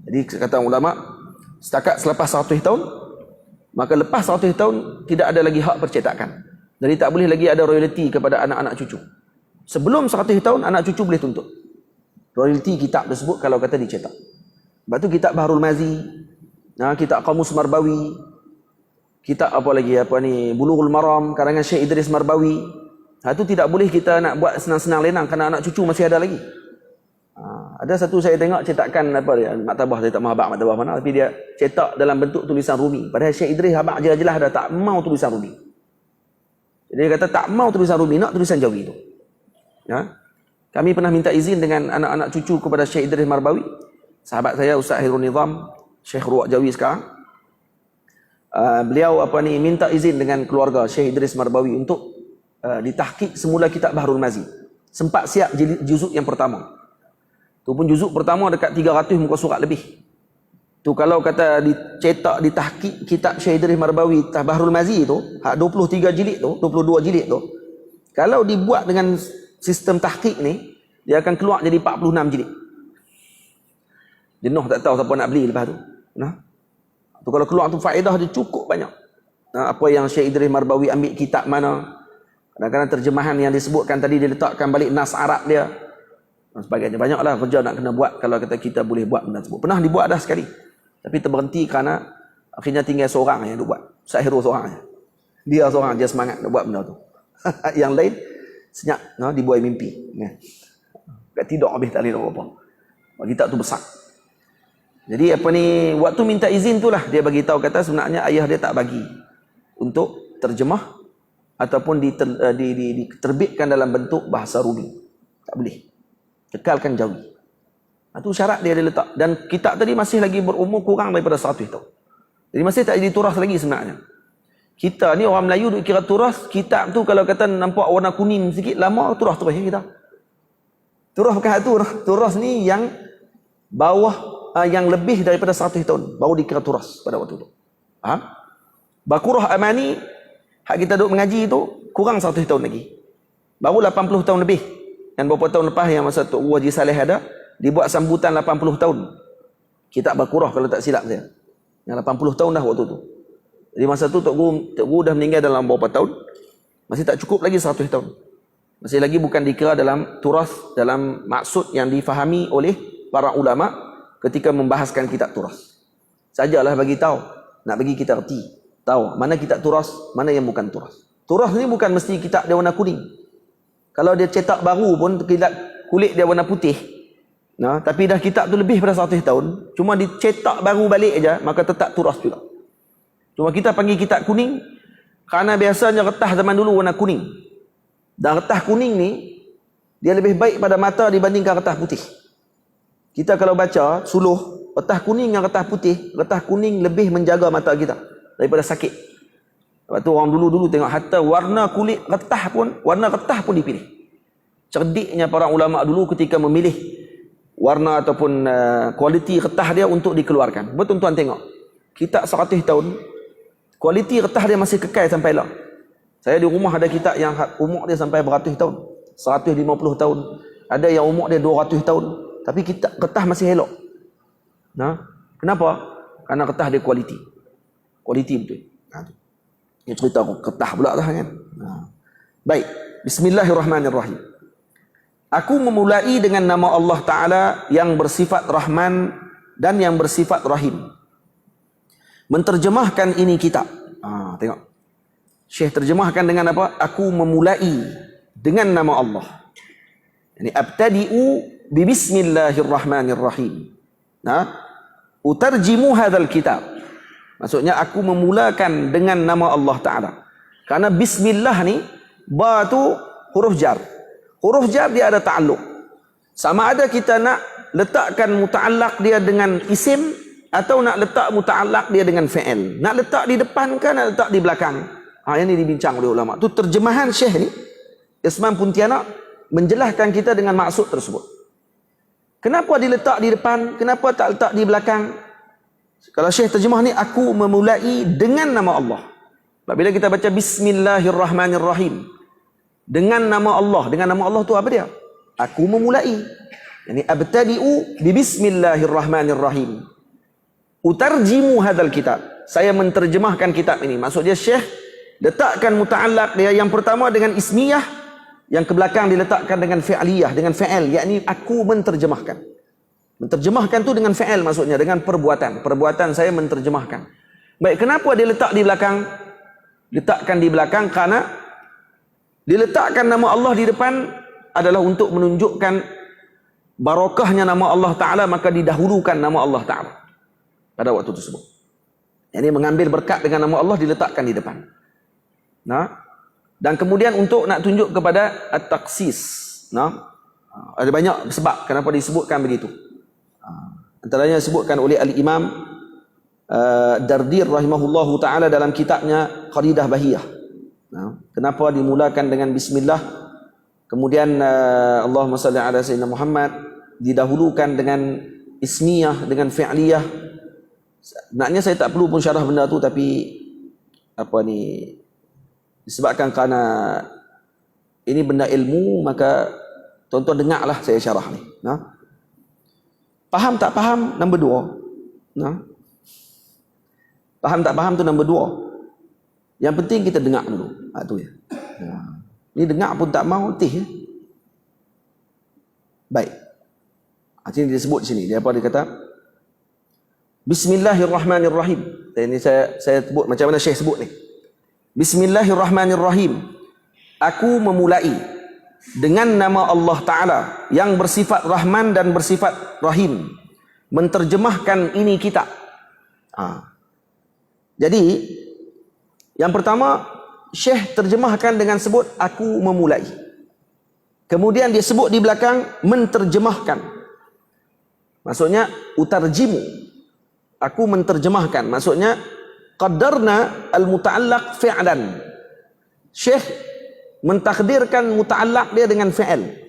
Jadi kata ulama, Setakat selepas 100 tahun, maka lepas 100 tahun tidak ada lagi hak percetakan. Jadi tak boleh lagi ada royalty kepada anak-anak cucu. Sebelum 100 tahun anak cucu boleh tuntut royalty kitab tersebut kalau kata dicetak. Sebab tu kitab Bahrul Mazi, kitab Qamus Marbawi, kitab Bulughul Maram karangan Syekh Idris Marbawi. Itu tidak boleh kita nak buat senang-senang lenang kerana anak cucu masih ada lagi. Ada satu saya tengok cetakan maktabah, saya tak mahu habaq maktabah mana, tapi dia cetak dalam bentuk tulisan Rumi. Padahal Syekh Idris habaq jelas-jelas dah tak mau tulisan Rumi. Jadi dia kata tak mau tulisan Rumi, nak tulisan Jawi tu. Kami pernah minta izin dengan anak-anak cucu kepada Syekh Idris Marbawi, sahabat saya Ustaz Hirul Nizam, Syekh Ruwak Jawi sekarang. Beliau minta izin dengan keluarga Syekh Idris Marbawi untuk ditahqiq semula kitab Bahrul Mazi. Sempat siap juzuk yang pertama. Tu pun juzuk pertama dekat 300 muka surat lebih. Tu kalau kata dicetak ditahqiq kitab Syekh Idris Marbawi Bahrul Mazi tu, 23 jilid tu, 22 jilid tu, kalau dibuat dengan sistem tahqiq ni, dia akan keluar jadi 46 jilid. Jenuh tak tahu siapa nak beli lepas tu. Tu kalau keluar tu faedah dia cukup banyak. Apa yang Syekh Idris Marbawi ambil kitab mana, kadang-kadang terjemahan yang disebutkan tadi dia letakkan balik nas Arab dia dan sebagainya. Banyaklah kerja nak kena buat kalau kata kita boleh buat benda tersebut. Pernah dibuat dah sekali, tapi terberhenti kerana akhirnya tinggal seorang yang buat. Ustaz Hero seorang. Dia seorang je semangat nak buat benda tu. Yang lain senyap, dibuai mimpi. Tak tidur habis tak boleh nak apa. Kitab tu besar. Jadi waktu minta izin tu lah dia bagi tahu kata sebenarnya ayah dia tak bagi untuk terjemah ataupun diterbitkan dalam bentuk bahasa Rumi. Tak boleh. Kekalkan Jawi. Itu syarat dia letak. Dan kitab tadi masih lagi berumur kurang daripada 100 tahun. Jadi masih tak jadi turas lagi sebenarnya. Kita ni orang Melayu duk kira turas, kitab tu kalau kata nampak warna kuning sikit, lama turas kita. Turas bukan turas ni yang bawah, yang lebih daripada 100 tahun baru dikira turas pada waktu tu. Bakurah Amani hak kita duk mengaji tu kurang 100 tahun lagi. Baru 80 tahun lebih. Yang beberapa tahun lepas yang masa Tok Guru Haji Saleh ada, dibuat sambutan 80 tahun. Kitab Bakurah kalau tak silap saya. Yang 80 tahun dah waktu tu. Jadi masa tu Tok Guru dah meninggal dalam beberapa tahun, masih tak cukup lagi 100 tahun. Masih lagi bukan dikira dalam turas, dalam maksud yang difahami oleh para ulama ketika membahaskan kitab turas. Sajalah bagi tahu, nak bagi kita erti, tahu mana kitab turas, mana yang bukan turas. Turas ni bukan mesti kitab dia warna kuning. Kalau dia cetak baru pun kulit dia warna putih. Tapi dah kitab tu lebih pada 100 tahun, cuma dicetak baru balik aja, maka tetap turas juga. Cuma kita panggil kitab kuning kerana biasanya kertas zaman dulu warna kuning. Dan kertas kuning ni dia lebih baik pada mata dibandingkan kertas putih. Kita kalau baca suluh kertas kuning dengan kertas putih, kertas kuning lebih menjaga mata kita daripada sakit. Sebab tu orang dulu tengok hatta warna kulit kertas pun dipilih. Cerdiknya para ulama dulu ketika memilih warna ataupun kualiti kertas dia untuk dikeluarkan. Betul tuan tengok. Kitab 100 tahun kualiti kertas dia masih kekal sampai lah. Saya di rumah ada kitab yang umur dia sampai beratus tahun. 150 tahun. Ada yang umur dia 200 tahun. Tapi kitab kertas masih elok. Kenapa? Kerana kertas dia kualiti. Kualiti betul. Dia cerita kertas pula lah kan. Baik. Bismillahirrahmanirrahim. Aku memulai dengan nama Allah Ta'ala yang bersifat Rahman dan yang bersifat Rahim. Menterjemahkan ini kitab. Tengok. Syekh terjemahkan dengan apa? Aku memulai dengan nama Allah. Ini abtadi'u bi bismillahirrahmanirrahim. Utarjimu hadzal kitab. Maksudnya aku memulakan dengan nama Allah Ta'ala. Karena bismillah ni ba tu huruf jar. Huruf jar dia ada ta'alluq. Sama ada kita nak letakkan muta'allaq dia dengan isim atau nak letak muta'allaq dia dengan fi'il. Nak letak di depan ke nak letak di belakang? Yang ini dibincang oleh ulama. Tu terjemahan Syekh ni, Isman Pontianak, menjelaskan kita dengan maksud tersebut. Kenapa diletak di depan? Kenapa tak letak di belakang? Kalau Syekh terjemah ni, aku memulai dengan nama Allah. Bila kita baca Bismillahirrahmanirrahim, dengan nama Allah. Dengan nama Allah tu apa dia? Aku memulai. Yani abtadi'u bi Bismillahirrahmanirrahim. Utarjimu hadzal kitab. Saya menterjemahkan kitab ini. Maksudnya Syekh letakkan muta'allaq dia yang pertama dengan ismiyah, yang ke belakang diletakkan dengan fi'liyah, dengan fi'il, yakni aku menterjemahkan. Menterjemahkan tu dengan fi'il, maksudnya dengan perbuatan. Perbuatan saya menterjemahkan. Baik, kenapa dia letak di belakang? Letakkan di belakang karena diletakkan nama Allah di depan adalah untuk menunjukkan barakahnya nama Allah Ta'ala, maka didahulukan nama Allah Ta'ala pada waktu tersebut. Ini mengambil berkat dengan nama Allah diletakkan di depan. Nah, dan kemudian untuk nak tunjuk kepada at-taksis. Nah, ada banyak sebab kenapa disebutkan begitu. Antaranya disebutkan oleh Al-Imam Dardir rahimahullahu ta'ala dalam kitabnya Qaridah Bahiyah. Nah, kenapa dimulakan dengan bismillah, kemudian Allahumma salli ala sayyidina Muhammad didahulukan dengan ismiyah, dengan fi'liyah. Sebenarnya saya tak perlu pun syarah benda tu, tapi disebabkan kerana ini benda ilmu, maka tuan-tuan dengarlah saya syarah ni. Nah, faham tak faham, nombor 2. Nah, faham tak faham tu nombor 2. Yang penting kita dengar dulu. Tu ya. Ni dengar pun tak mau letih ya. Baik. Ini dia sebut di sini. Dia apa dia kata? Bismillahirrahmanirrahim. Ini saya sebut macam mana Syekh sebut ni. Bismillahirrahmanirrahim. Aku memulai dengan nama Allah Ta'ala yang bersifat Rahman dan bersifat Rahim. Menterjemahkan ini kitab. Jadi, yang pertama, Syekh terjemahkan dengan sebut aku memulai. Kemudian dia sebut di belakang menterjemahkan. Maksudnya utarjimu. Aku menterjemahkan. Maksudnya qaddarna al-muta'allaq fi'lan. Syekh mentakdirkan muta'allaq dia dengan fi'il.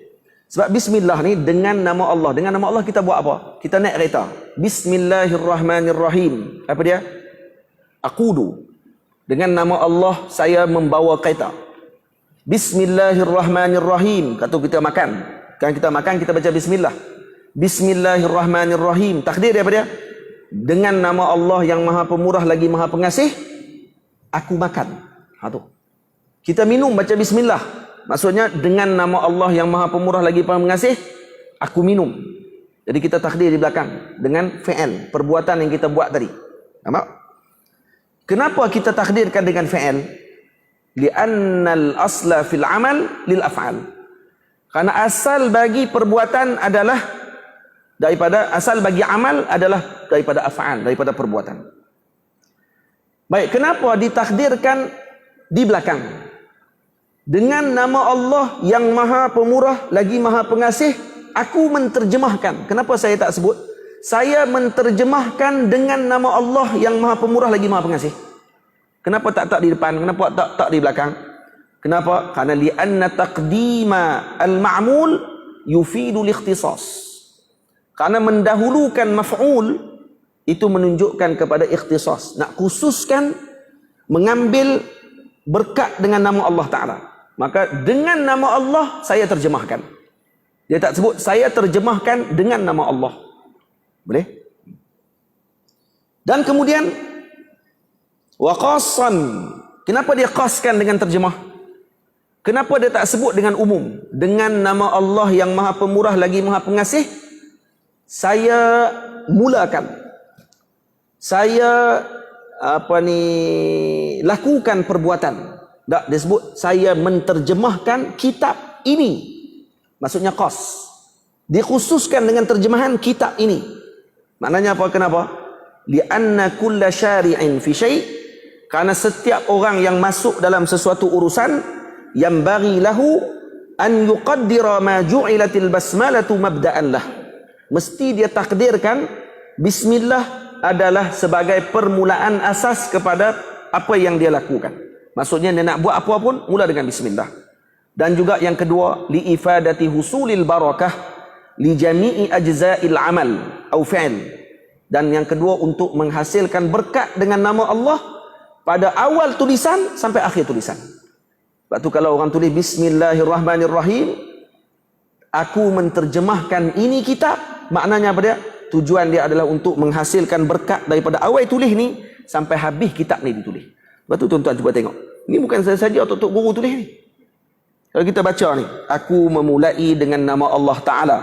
Sebab bismillah ni dengan nama Allah. Dengan nama Allah kita buat apa? Kita naik kereta. Bismillahirrahmanirrahim. Apa dia? Aqudu. Dengan nama Allah saya membawa kereta. Bismillahirrahmanirrahim. Kata kita makan. Kan kita makan kita baca bismillah. Bismillahirrahmanirrahim. Takdir dia apa dia? Dengan nama Allah yang Maha Pemurah lagi Maha Pengasih, aku makan. Tu. Kita minum baca bismillah. Maksudnya dengan nama Allah yang Maha Pemurah lagi Maha Pengasih, aku minum. Jadi kita takdir di belakang dengan fi'il, perbuatan yang kita buat tadi. Nampak? Kenapa kita takdirkan dengan fi'il? Li'annal asla fil amal lil af'al. Karena asal bagi perbuatan adalah asal bagi amal adalah daripada af'al, daripada perbuatan. Baik, kenapa ditakdirkan di belakang? Dengan nama Allah yang Maha Pemurah lagi Maha Pengasih, aku menterjemahkan. Kenapa saya tak sebut? Saya menterjemahkan dengan nama Allah yang Maha Pemurah lagi Maha Pengasih. Kenapa tak di depan? Kenapa tak di belakang? Kenapa? Karena li'anna taqdima al-ma'mul yufidu al-ikhtisas. Karena mendahulukan maf'ul itu menunjukkan kepada ikhtisas. Nak khususkan mengambil berkat dengan nama Allah Ta'ala. Maka dengan nama Allah saya terjemahkan. Dia tak sebut saya terjemahkan dengan nama Allah. Boleh? Dan kemudian waqasan. Kenapa dia qaskan dengan terjemah? Kenapa dia tak sebut dengan umum? Dengan nama Allah yang Maha Pemurah lagi Maha Pengasih, saya mulakan, saya lakukan perbuatan. Tak disebut saya menterjemahkan kitab ini. Maksudnya qas. Dikhususkan dengan terjemahan kitab ini. Maknanya apa? Kenapa? Li'anna kulla syari'in fi syai'. Karena setiap orang yang masuk dalam sesuatu urusan yang bagi lahu an yuqaddira ma ju'ilatil basmalatu mabda'an lah. Mesti dia takdirkan bismillah adalah sebagai permulaan asas kepada apa yang dia lakukan. Maksudnya dia nak buat apa pun mula dengan bismillah. Dan juga yang kedua, li ifadati husulil barakah li jami'i ajza'il amal atau fi'l. Dan yang kedua untuk menghasilkan berkat dengan nama Allah pada awal tulisan sampai akhir tulisan. Sebab tu kalau orang tulis bismillahirrahmanirrahim, aku menterjemahkan ini kitab, maknanya apa dia? tujuan dia adalah untuk menghasilkan berkat daripada awal tulis ni sampai habis kitab ni ditulis. Lepas tu tuan-tuan cuba tengok. Ni bukan saja Tok Guru tulis ni. Kalau kita baca ni, aku memulai dengan nama Allah Ta'ala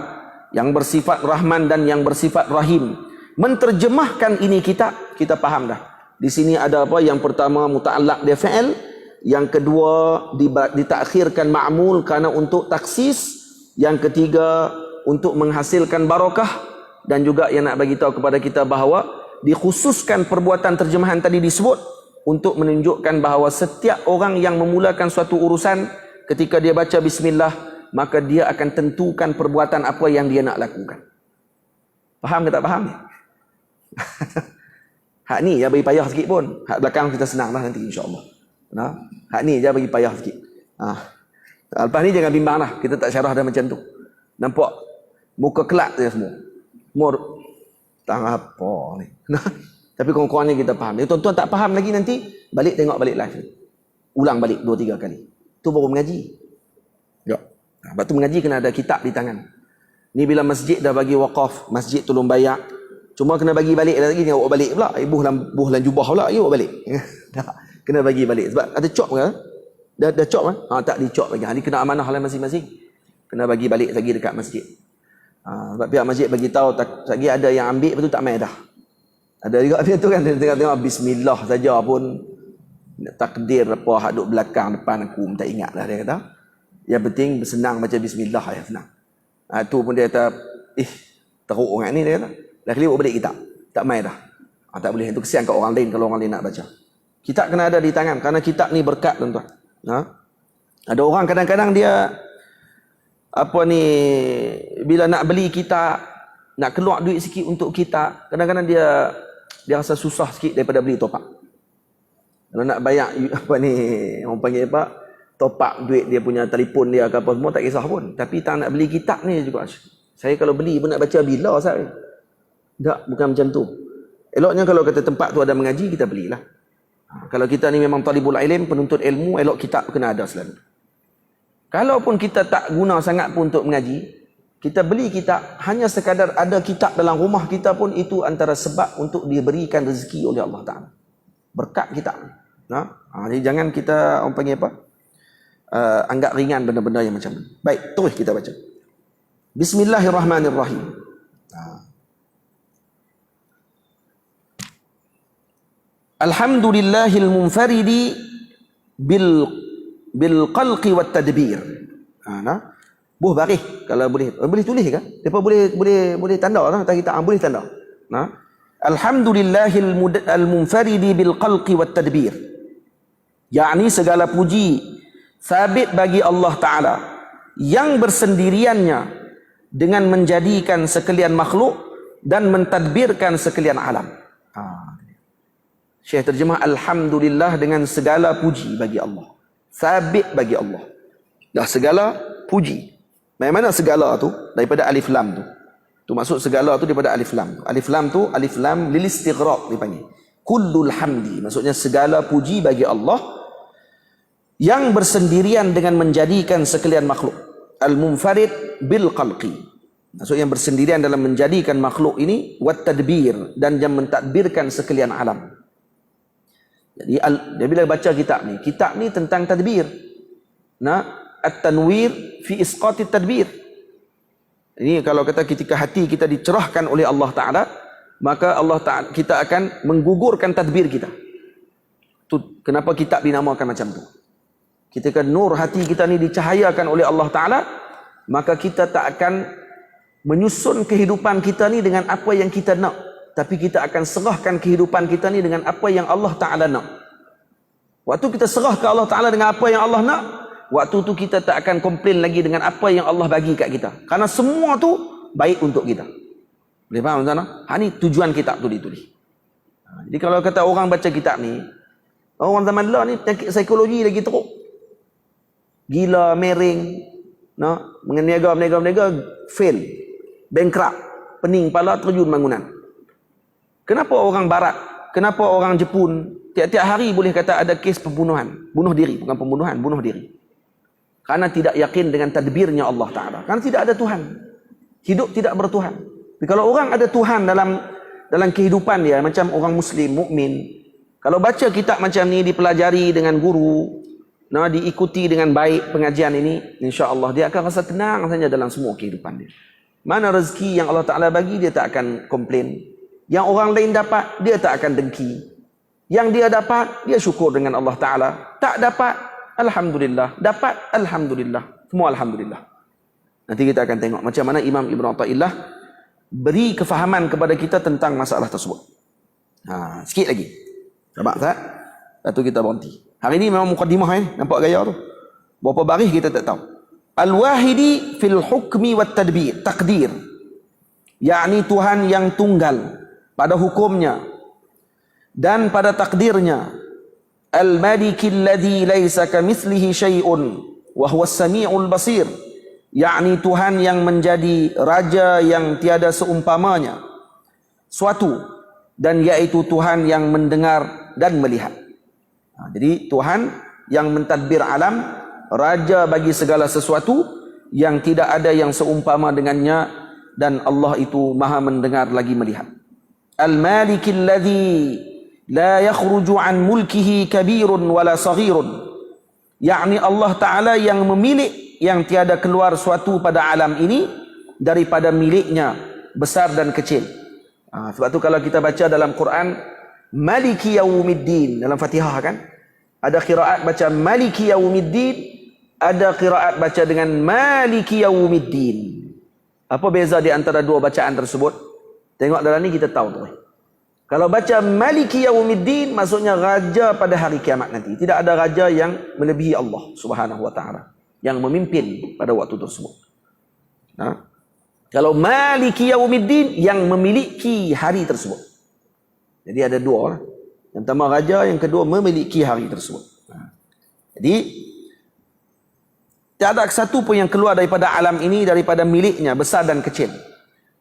yang bersifat Rahman dan yang bersifat Rahim. Menterjemahkan ini kitab, kita faham dah. Di sini ada apa? Yang pertama muta'allaq dia fa'il, yang kedua ditakhirkan ma'mul kerana untuk taksis, yang ketiga untuk menghasilkan barakah, dan juga yang nak bagi tahu kepada kita bahawa dikhususkan perbuatan terjemahan tadi disebut untuk menunjukkan bahawa setiap orang yang memulakan suatu urusan ketika dia baca bismillah, maka dia akan tentukan perbuatan apa yang dia nak lakukan. Faham ke tak faham ni? Hak ni ya bagi payah sikit pun. Hak belakang kita senang lah nanti insya-Allah. Nah, hak ni je bagi payah sikit. Lepas ni jangan bimbang lah, kita tak syarah dah macam tu. Nampak muka kelak je semua. Tak apa ni. Tapi kurang-kurangnya kita faham. Jadi tuan-tuan tak faham lagi nanti, balik tengok balik live. Ulang balik 2-3 kali. Tu baru mengaji. Ya. Lepas tu mengaji kena ada kitab di tangan. Ni bila masjid dah bagi wakaf, masjid tolong bayar. Cuma kena bagi balik lagi, tengok balik pula. Buh dalam jubah pula, bawa balik. Kena bagi balik. Sebab ada cop ke? Dah cop kan? Tak dicop lagi. Ni kena amanah lah masing-masing. Kena bagi balik lagi dekat masjid. Sebab pihak masjid bagi tahu lagi ada yang ambil betul tak main dah. Ada juga macam tu kan, tengok bismillah saja pun takdir apa hak duk belakang depan aku tak ingat lah dia kata. Yang penting senang baca bismillah ya senang. Tu pun dia kata teruk orang ni dia kata. Dah kali buat balik kitab. Tak main dah. Tak boleh, itu kesian kat orang lain kalau orang lain nak baca. Kitab kena ada di tangan kerana kitab ni berkat tuan-tuan. Ada orang kadang-kadang dia bila nak beli kitab, nak keluar duit sikit untuk kitab, kadang-kadang dia rasa susah sikit daripada beli top up. Kalau nak bayar orang panggil top up duit dia punya telefon dia ke apa semua tak kisah pun. Tapi tak nak beli kitab ni juga. Saya kalau beli pun nak baca bila saya. Tak, bukan macam tu. Eloknya kalau kata tempat tu ada mengaji, kita belilah. Kalau kita ni memang talibul ilm, penuntut ilmu, elok kitab kena ada selalu. Kalaupun kita tak guna sangat pun untuk mengaji, kita beli kitab, hanya sekadar ada kitab dalam rumah kita pun itu antara sebab untuk diberikan rezeki oleh Allah Ta'ala. Berkat kitab. Jadi jangan kita orang panggil anggap ringan benda-benda yang macam ni. Baik, terus kita baca. Bismillahirrahmanirrahim. Alhamdulillahil munfaridi bil qalqi wat tadbir. Buh baris kalau boleh tulis ke? Depa boleh tanda lah kita boleh tanda. Alhamdulillahil munfaridi bil qalqi wat tadbir. Yakni segala puji sabit bagi Allah Taala yang bersendiriannya dengan menjadikan sekalian makhluk dan mentadbirkan sekalian alam. Syekh terjemah alhamdulillah dengan segala puji bagi Allah. Sabit bagi Allah. Dah segala puji. Mana segala tu? Daripada alif lam tu. Tu maksud segala tu daripada alif lam tu. Alif lam tu alif lam lil istighraq dipanggil. Kullul hamdi. Maksudnya segala puji bagi Allah yang bersendirian dengan menjadikan sekalian makhluk. Al-munfarid bil qalqi. Maksudnya yang bersendirian dalam menjadikan makhluk ini wat tadbir dan yang mentadbirkan sekalian alam. Jadi dia bila baca kitab ni tentang tadbir. At-tanwir fi isqati tadbir. Ini kalau kata ketika hati kita dicerahkan oleh Allah Ta'ala, maka Allah Ta'ala kita akan menggugurkan tadbir kita. Tu kenapa kitab dinamakan macam tu. Ketika nur hati kita ni dicahayakan oleh Allah Ta'ala, maka kita tak akan menyusun kehidupan kita ni dengan apa yang kita nak, tapi kita akan serahkan kehidupan kita ni dengan apa yang Allah Ta'ala nak. Waktu kita serah ke Allah Ta'ala dengan apa yang Allah nak, waktu tu kita tak akan komplain lagi dengan apa yang Allah bagi kat kita. Kerana semua tu baik untuk kita. Boleh faham tuan-tuan? Ni tujuan kitab tu ditulis. Jadi kalau kata orang baca kitab ni, orang zaman dulu ni penyakit psikologi lagi teruk. Gila, mering, meniaga, fail, bankrupt, pening kepala, terjun bangunan. Kenapa orang barat, kenapa orang Jepun tiap-tiap hari boleh kata ada kes pembunuhan, bunuh diri, bukan pembunuhan, bunuh diri. Karena tidak yakin dengan tadbirnya Allah Ta'ala. Karena tidak ada Tuhan. Hidup tidak bertuhan. Tapi kalau orang ada Tuhan dalam kehidupan dia, macam orang Muslim, mukmin, kalau baca kitab macam ni, dipelajari dengan guru, diikuti dengan baik pengajian ini, insya-Allah dia akan rasa tenang saja dalam semua kehidupan dia. Mana rezeki yang Allah Ta'ala bagi, dia tak akan komplain. Yang orang lain dapat, dia tak akan dengki. Yang dia dapat, dia syukur dengan Allah Ta'ala. Tak dapat, alhamdulillah. Dapat, alhamdulillah. Semua alhamdulillah. Nanti kita akan tengok macam mana Imam Ibn Athaillah beri kefahaman kepada kita tentang masalah tersebut. Sikit lagi. Nampak tak? Lepas tu kita berhenti. Hari ni memang mukaddimah ni. Nampak gaya tu? Berapa baris kita tak tahu. Al-wahidi fil hukmi wat tadbir. Takdir. Yakni Tuhan yang tunggal pada hukumnya dan pada takdirnya. Al-maliki alladhi laysa kamithlihi syai'un wa huwa as-sami'ul basir. Yakni Tuhan yang menjadi raja yang tiada seumpamanya suatu, dan yaitu Tuhan yang mendengar dan melihat. Jadi Tuhan yang mentadbir alam, raja bagi segala sesuatu yang tidak ada yang seumpama dengannya, dan Allah itu maha mendengar lagi melihat. Al-maliki alladhi la yakhruju an mulkihi kabirun wala saghirun. Yakni Allah Ta'ala yang memiliki, yang tiada keluar suatu pada alam ini daripada miliknya, besar dan kecil. Sebab tu kalau kita baca dalam Quran Maliki Yawmiddin, dalam Fatihah kan, ada qiraat baca Maliki Yawmiddin, ada qiraat baca dengan Maliki Yawmiddin. Apa beza di antara dua bacaan tersebut? Tengok dalam ni kita tahu tu. Kalau baca Maliki Yawmiddin, maksudnya raja pada hari kiamat nanti. Tidak ada raja yang melebihi Allah Subhanahu wa taala, yang memimpin pada waktu tersebut. Kalau Maliki Yawmiddin, yang memiliki hari tersebut. Jadi ada dua. Yang pertama raja, yang kedua memiliki hari tersebut. Jadi tiada satu pun yang keluar daripada alam ini daripada miliknya, besar dan kecil.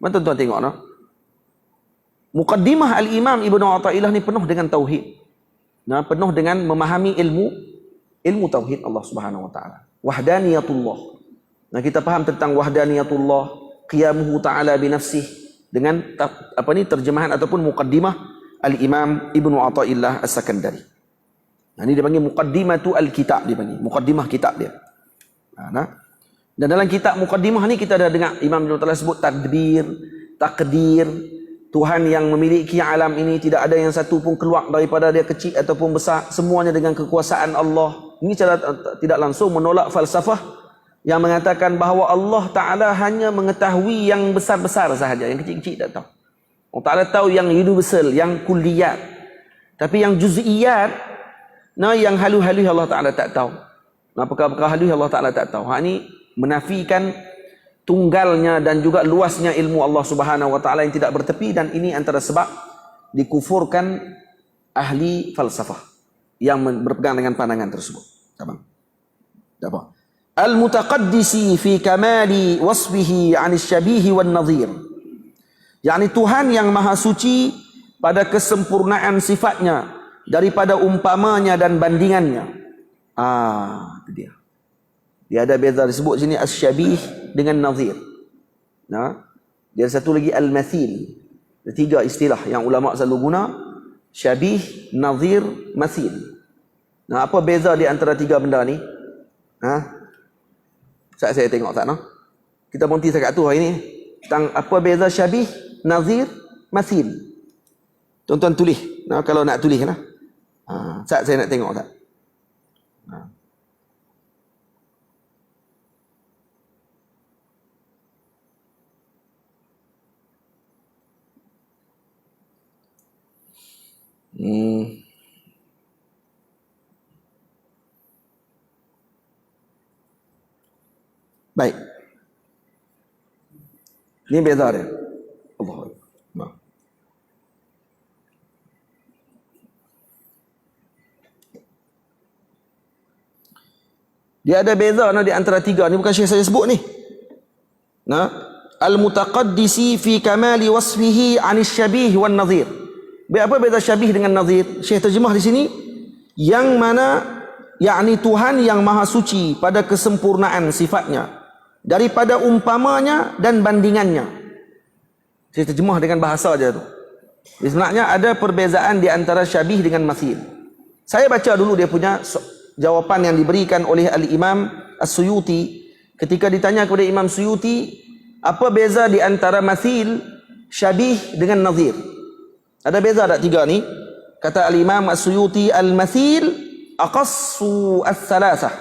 Mana tuan-tuan tengok Muqaddimah Al-Imam Ibn Athaillah ni penuh dengan tauhid. Penuh dengan memahami ilmu tauhid Allah Subhanahu wa taala. Wahdaniyatullah. Kita faham tentang wahdaniyatullah, qiyamuhu ta'ala binafsih, dengan terjemahan ataupun muqaddimah Al-Imam Ibn Athaillah As-Sakandari. Ini dia panggil muqaddimatu al-kitab, dia panggil muqaddimah kitab dia. Dan dalam kitab muqaddimah ni kita dah dengar Imam Ibn Athaillah sebut tadbir, takdir, Tuhan yang memiliki alam ini, tidak ada yang satu pun keluar daripada dia, kecil ataupun besar, semuanya dengan kekuasaan Allah. Ini cara tidak langsung menolak falsafah yang mengatakan bahawa Allah Ta'ala hanya mengetahui yang besar-besar sahaja, yang kecil-kecil tak tahu. Allah Ta'ala tahu yang universal, yang kulliyat. Tapi yang juz'iyat, yang halu-halu Allah Ta'ala tak tahu. Perkara-perkara halu Allah Ta'ala tak tahu. Ini menafikan tunggalnya dan juga luasnya ilmu Allah Subhanahu wa taala yang tidak bertepi, dan ini antara sebab dikufurkan ahli falsafah yang berpegang dengan pandangan tersebut. Apa? Al-mutaqaddisi fi kamali wasfihi 'anis syabihi wan nadhir. Yakni Tuhan yang maha suci pada kesempurnaan sifatnya daripada umpamanya dan bandingannya. Itu dia. Dia ada beza disebut sini as-syabih dengan nazir. Dia ada satu lagi al-mathil. Ada tiga istilah yang ulama selalu guna: syabih, nazir, mathil. Apa beza di antara tiga benda ni? Saya tengok tak kita berhenti setakat tu hari ni. Tentang apa beza syabih, nazir, mathil. Tuan-tuan tulis. Kalau nak tulis saya nak tengok tak? Baik. Ini beza dia. Allah. Dia ada beza di antara tiga ni, bukan Syekh saya sebut ni. Al-mutaqaddisi fi kamali wasfihi 'anis syabih wan nadhir. Apa beza syabih dengan nazir? Syekh terjemah di sini, yang mana yakni Tuhan yang maha suci pada kesempurnaan sifatnya daripada umpamanya dan bandingannya. Saya terjemah dengan bahasa aja tu. Sebenarnya ada perbezaan di antara syabih dengan mathil. Saya baca dulu dia punya jawapan yang diberikan oleh Al-Imam As-Suyuti. Ketika ditanya kepada Imam Suyuti, apa beza di antara mathil, syabih dengan nazir? Ada beza tak tiga ni? Kata Al-Imam As-Suyuti, al-mathil aqassu as-salasah,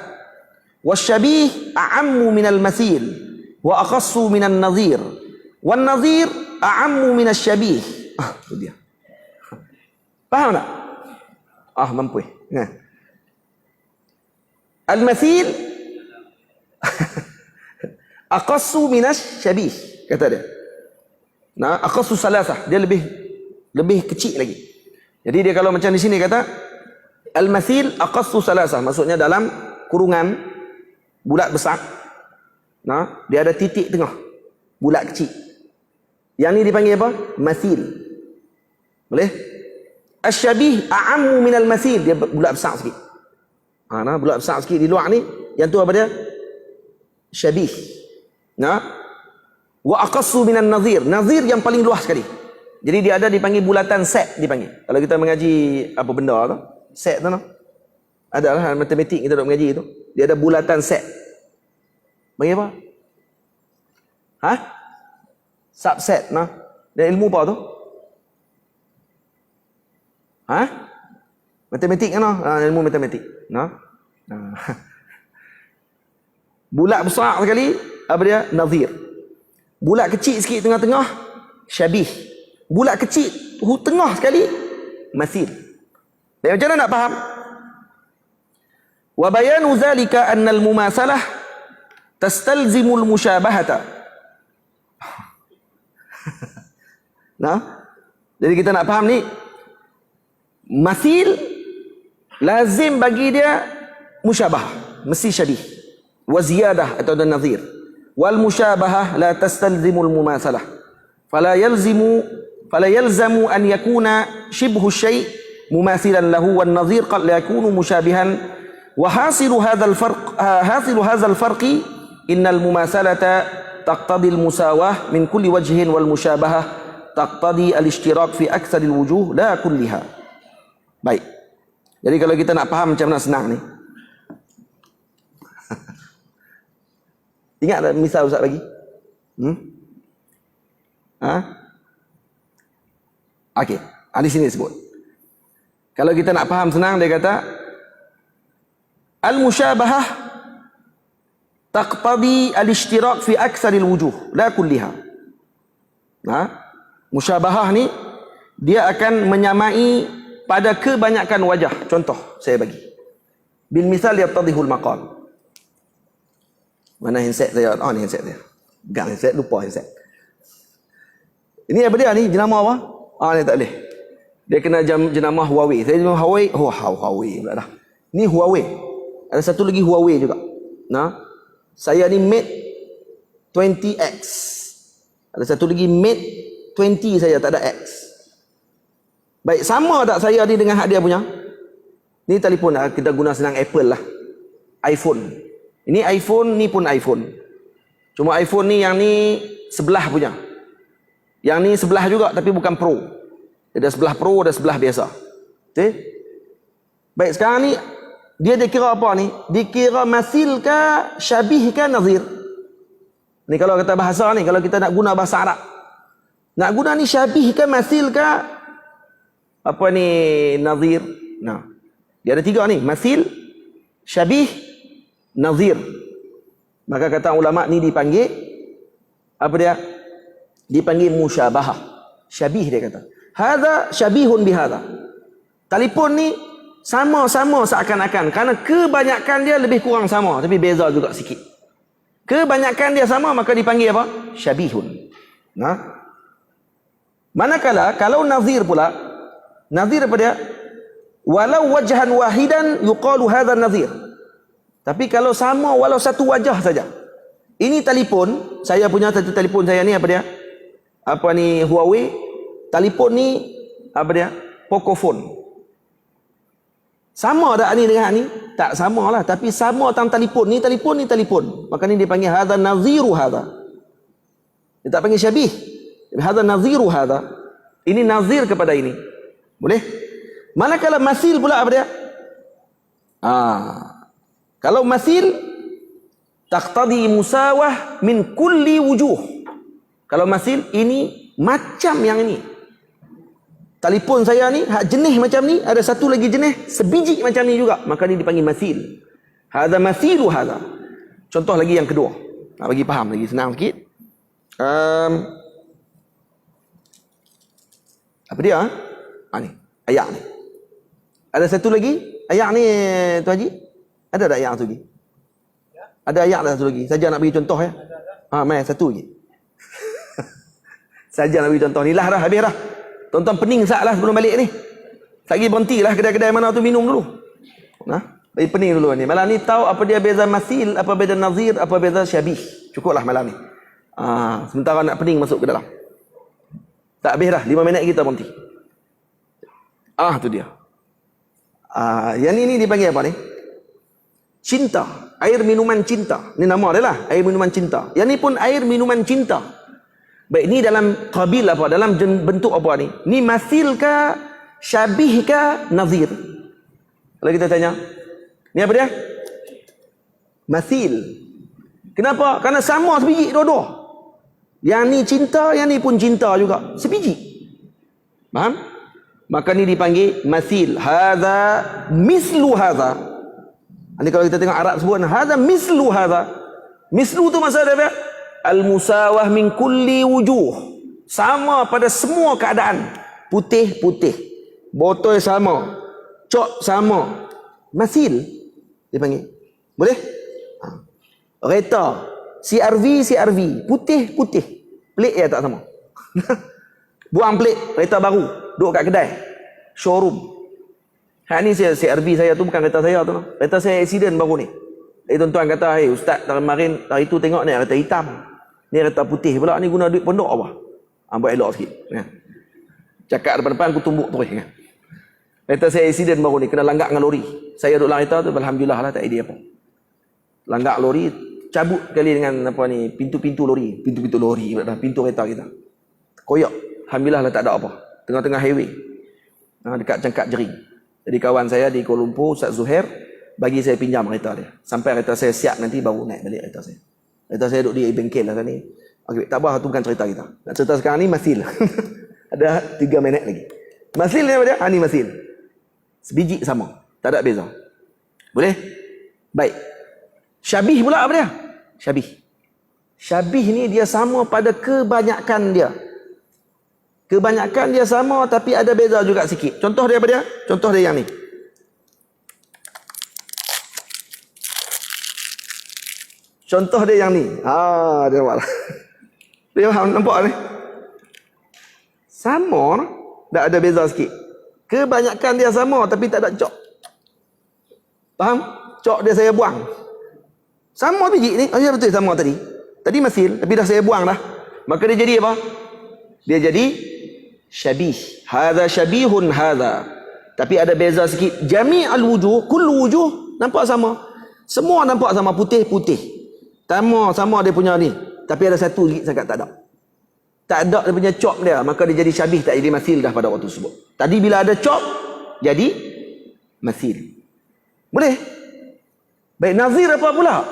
wasyabih a'ammu minal mathil, wa aqassu minan nazir, wan nazir a'ammu minas syabih. Itu dia. Faham tak? Mampu. Nah. Al-mathil aqassu minas syabih, kata dia. Nah, aqassu salasah, dia lebih kecil lagi. Jadi dia kalau macam di sini kata al-mathil aqassu salasah, maksudnya dalam kurungan bulat besar. Nah, dia ada titik tengah, bulat kecil. Yang ni dipanggil apa? Mathil. Boleh? Asy-syabih a'ammu minal mathil, dia bulat besar sikit. Nah, bulat besar sikit di luar ni, yang tu apa dia? Syabih. Nah, wa aqassu minan nazir, nazir yang paling luas sekali. Jadi dia ada dipanggil bulatan set, dipanggil. Kalau kita mengaji apa benda tu, set tu no. Adalah matematik kita dok mengaji tu. Dia ada bulatan set. Panggil apa? Subset no. Dan ilmu apa tu? Matematik kan no? Ilmu matematik. No? Bulat besar sekali, apa dia? Nazir. Bulat kecil sikit tengah-tengah, syabih. Bulat kecil tengah sekali, mathil. Dan macam mana nak faham? Wa bayanu zalika anna al-mumathalah tastalzimu al-musyabahata. Nah, jadi kita nak faham ni, mathil lazim bagi dia musyabah, mesti syabih. Wa ziyadah atau dan nazir. Wal musyabahah la tastalzimu al-mumathalah. Fala yalzamu an yakuna shibhu syai' mumathilan lahu wan nazir qad la yakunu musyabihan. Wa hasilu hadzal farqi innal mumathalata taqtadi al-musawah min kulli wajhin wal musyabahah taqtadi al-ishtirak fi aktsari al-wujuh la kulliha. Baik. Jadi kalau kita nak faham macam mana senang ni. Ingat tak misal Ustaz bagi? Okey, di sini sebut. Kalau kita nak faham senang, dia kata al-musyabahah taqtadi al-ishtirak fi aktsaril wujuh la kulliha. Musyabahah ni dia akan menyamai pada kebanyakan wajah. Contoh saya bagi. Bil misal yattadihul maqal. Mana handset saya? Ni handset saya. Pegang handset, lupa handset. Ini apa dia ni? Jenama apa? Ni tak boleh. Dia kena jenama Huawei. Saya jenama Huawei. Huawei pula dah. Ni Huawei. Ada satu lagi Huawei juga. Nah, saya ni Mate 20X. Ada satu lagi Mate 20 saya, tak ada X. Baik, sama tak saya ni dengan hak dia punya? Ni telefon lah, kita guna senang Apple lah. iPhone. Ini iPhone, ni pun iPhone. Cuma iPhone ni yang ni sebelah punya. Yang ni sebelah juga tapi bukan Pro. Ada sebelah Pro, ada sebelah biasa. Okay? Baik, sekarang ni dia dikira apa ni? Dikira mathil ke, syabih ke, nazir? Ni kalau kata bahasa ni, kalau kita nak guna bahasa Arab. Nak guna ni syabih ke, mathil ke, apa ni, nazir? Nah, dia ada tiga ni, mathil, syabih, nazir. Maka kata ulama ni dipanggil apa dia? Dipanggil musyabahah. Syabih dia kata. Hadza syabihun bihadza. Telefon ni sama-sama seakan-akan, kerana kebanyakan dia lebih kurang sama tapi beza juga sikit. Kebanyakan dia sama maka dipanggil apa? Syabihun. Manakala kalau nazir pula, nazir apa dia? Walau wajhan wahidan yuqalu hadza nazir. Tapi kalau sama walau satu wajah saja. Ini telefon, saya punya satu telefon saya ni apa dia? Apa ni Huawei? Telefon ni apa dia? Pocophone. Sama tak ni dengan ni? Tak sama lah, tapi sama tentang telefon ni, telefon ni telefon. Maka ni dia panggil hadza naziru hadza. Dia tak panggil syabih. Hadza naziru hadza. Ini nazir kepada ini. Boleh? Manakala masil pula apa dia? Kalau masil taqtadi musawah min kulli wujuh. Kalau masil ini macam yang ini. Telefon saya ni hak jenis macam ni, ada satu lagi jenis sebiji macam ni juga, maka ni dipanggil masil. Hadza masilu hadza. Contoh lagi yang kedua. Nak bagi faham lagi senang sikit. Apa dia? Ni, ayat ni. Ada satu lagi ayat ni Tuan Haji? Ada tak ayat satu lagi? Ada ayat satu lagi. Saja nak bagi contoh ya. Mai satu lagi. Saja nak bagi contoh ni lah dah, habis dah. Tonton pening sat lah sebelum balik ni. Lagi berhentilah kedai-kedai mana tu minum dulu. Bagi pening dulu ni. Malam ni tahu apa dia beza masil, apa beza nazir, apa beza syabih. Cukuplah malam ni. Sementara nak pening masuk ke dalam. Tak habis dah, 5 minit kita berhenti. Tu dia. Yang ni dipanggil apa ni? Cinta. Air minuman cinta. Ni nama dia lah, air minuman cinta. Yang ni pun air minuman cinta. Baik, ni dalam qabil apa? Dalam bentuk apa ni? Ni masil ke, syabih ke, nazir? Kalau kita tanya, ni apa dia? Masil. Kenapa? Karena sama sebiji dua-dua. Yang ni cinta, yang ni pun cinta juga. Sebiji. Faham? Maka ni dipanggil masil. Hadza mislu hadza. Ini kalau kita tengok Arab sebut, hadza mislu hadza. Mislu tu maksud dia apa? Al-musawah min kulli wujuh. Sama pada semua keadaan. Putih-putih. Botol sama. Cok sama. Masil dipanggil. Boleh? Kereta. CRV. Putih-putih. Pelik ya tak sama. Buang pelik. Kereta baru. Duduk kat kedai. Showroom. Ni CRV saya tu bukan kereta saya tu. Kereta saya accident baru ni. Tuan-tuan kata, ustaz kemarin hari tu tengok ni kereta hitam. Ni kereta putih pula, ni guna duit pondok apa? Buat elok sikit. Cakap depan-depan aku tumbuk terus. Kereta saya accident baru ni, kena langgak dengan lori. Saya duduk dalam kereta tu, alhamdulillah lah, tak idea apa. Langgak lori, cabut kali dengan apa ni, pintu-pintu lori. Pintu-pintu lori, pintu kereta kita. Koyak. Alhamdulillah lah, tak ada apa. Tengah-tengah highway. Dekat Cangkat Jering. Jadi kawan saya di Kuala Lumpur, Ustaz Zuhair, bagi saya pinjam kereta dia. Sampai kereta saya siap nanti baru naik balik kereta saya. Kereta saya duduk di bengkel lah ni. Okay, tak apa, tu bukan cerita kita. Nak cerita sekarang ni masil. Ada 3 minit lagi. Masil ni apa dia? Ni masil. Sebiji sama. Tak ada beza. Boleh? Baik. Syabih pula apa dia? Syabih. Syabih ni dia sama pada kebanyakan dia. Kebanyakan dia sama tapi ada beza juga sikit. Contoh dia apa dia? Contoh dia yang ni. Contoh dia yang ni. Dia buat lah. Dia faham, nampak ni? Sama, tak ada beza sikit. Kebanyakan dia sama tapi tak ada cok. Faham? Cok dia saya buang. Sama biji ni. Ya betul sama tadi. Tadi masil, tapi dah saya buang dah. Maka dia jadi apa? Dia jadi syabih. Hadza syabihun hadza. Tapi ada beza sikit. Jami'al wujuh, kullu wujuh nampak sama. Semua nampak sama, putih-putih. Sama dia punya ni. Tapi ada satu lagi sangat tak ada. Tak ada dia punya cop dia. Maka dia jadi syabih, tak jadi masil dah pada waktu tersebut. Tadi bila ada cop, jadi masil. Boleh? Baik, nazir apa pula?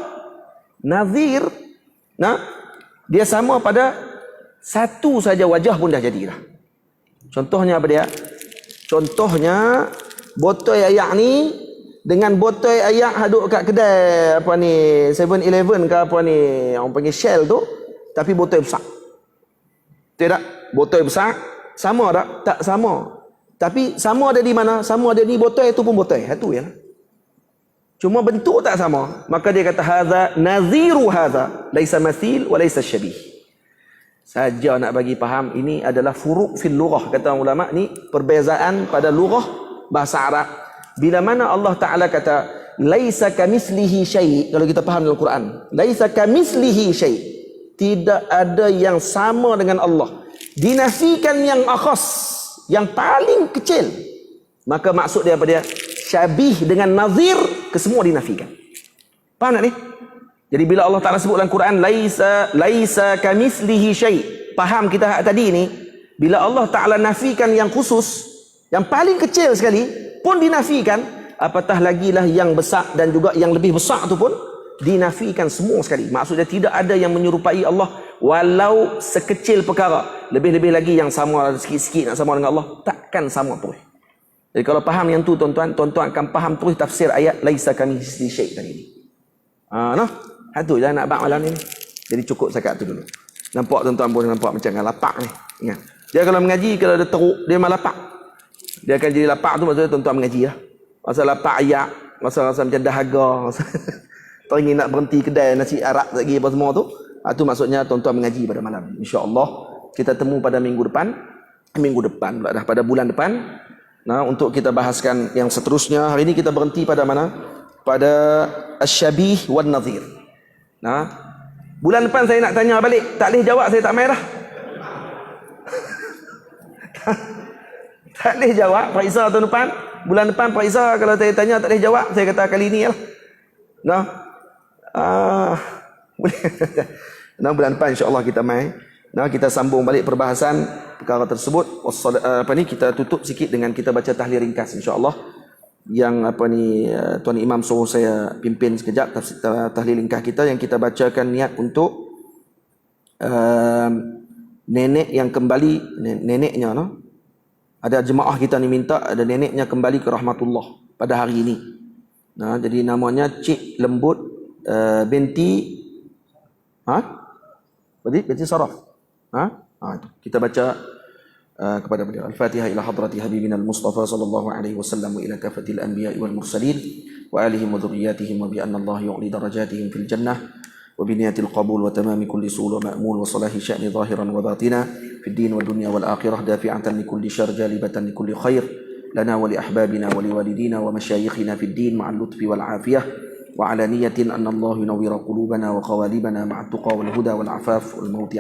Nazir, dia sama pada satu saja wajah pun dah jadi dah. Contohnya apa dia? Contohnya, botol ayak ni dengan botol ayak haduk kat kedai apa ni 7-Eleven ke apa ni orang panggil Shell tu, tapi botol besar. Tidak, botol besar sama tak? Tak sama. Tapi sama ada di mana? Sama ada ni botol itu pun botol. Satu ya. Cuma bentuk tak sama. Maka dia kata hadza naziru hadza, laisa masil wa laisa syabih. Saja nak bagi faham ini adalah furuq fil lughah, kata ulama ni perbezaan pada lughah bahasa Arab. Bila mana Allah Ta'ala kata laisa kamislihi syai', kalau kita faham dalam Quran, laisa kamislihi syai', tidak ada yang sama dengan Allah, dinafikan yang akhas, yang paling kecil, maka maksud dia apa dia? Syabih dengan nazir, kesemua dinafikan. Faham tak ni? Jadi bila Allah Ta'ala sebut dalam Quran laisa kamislihi syai', faham kita tadi ni, bila Allah Ta'ala nafikan yang khusus, yang paling kecil sekali pun dinafikan, apatah lagilah yang besar dan juga yang lebih besar tu pun dinafikan semua sekali. Maksudnya tidak ada yang menyerupai Allah walau sekecil perkara. Lebih-lebih lagi yang sama sikit-sikit nak sama dengan Allah, takkan sama terus. Jadi kalau faham yang tu tuan-tuan akan faham terus tafsir ayat laisa kamitslihi syai' tadi ni. Noh. Itu je nak bab malam ni. Jadi cukup setakat tu dulu. Nampak tuan-tuan boleh nampak macam lapak ni. Ingat. Dia kalau mengaji, kalau dia teruk, dia memang lapak. Dia akan jadi lapak tu, maksudnya tuan-tuan mengaji lah. Masa lapak ayak, masa rasa macam dahaga, masa teringin nak berhenti kedai nasi Arab lagi apa semua tu. Itu maksudnya tuan-tuan mengaji pada malam. InsyaAllah kita temu pada minggu depan pula dah, pada bulan depan. Nah, untuk kita bahaskan yang seterusnya. Hari ini kita berhenti pada mana? Pada Asy-Syabih wan Nadhir. Nah, bulan depan saya nak tanya balik, tak boleh jawab saya tak main dah. Tak boleh jawab Faizal tahun depan. Bulan depan Faizal kalau saya tanya tak boleh jawab, saya kata kali ni lah. Nah. Boleh. Nah, bulan depan insya-Allah kita main. Nah, kita sambung balik perbahasan perkara tersebut. Kita tutup sikit dengan kita baca tahlil ringkas insya-Allah. Yang Tuan Imam suruh saya pimpin sekejap tahlil ringkas kita, yang kita bacakan niat untuk nenek yang kembali, neneknya ada jemaah kita ni minta ada neneknya kembali ke rahmatullah pada hari ini. Nah, jadi namanya Cik Lembut binti binti Saraf. Itu. Kita baca kepada beliau. Al-Fatihah ila hadrati habibina al-Mustafa sallallahu alaihi wasallam wa ila kafatil anbiya wal mursalin wa alihim wa dhurriyyatihim wa bi anna Allah yu'li darajatihim fil jannah wa bi niyatil qabul wa tamami kulli sul wa ma'mul wa salahi sya'ni zahiran wa batina fid din wa dunya wal akhirah dafi'atan li kulli syarr jalibatan li kulli khair lana wa li ahbabina wa li walidina wa masyayikhina fid din ma'al lutfi wal afiyah wa ala niyatin anna Allah yunawwira qulubana wa qawalibana ma'at tuqa wal huda wal afaf wal mawti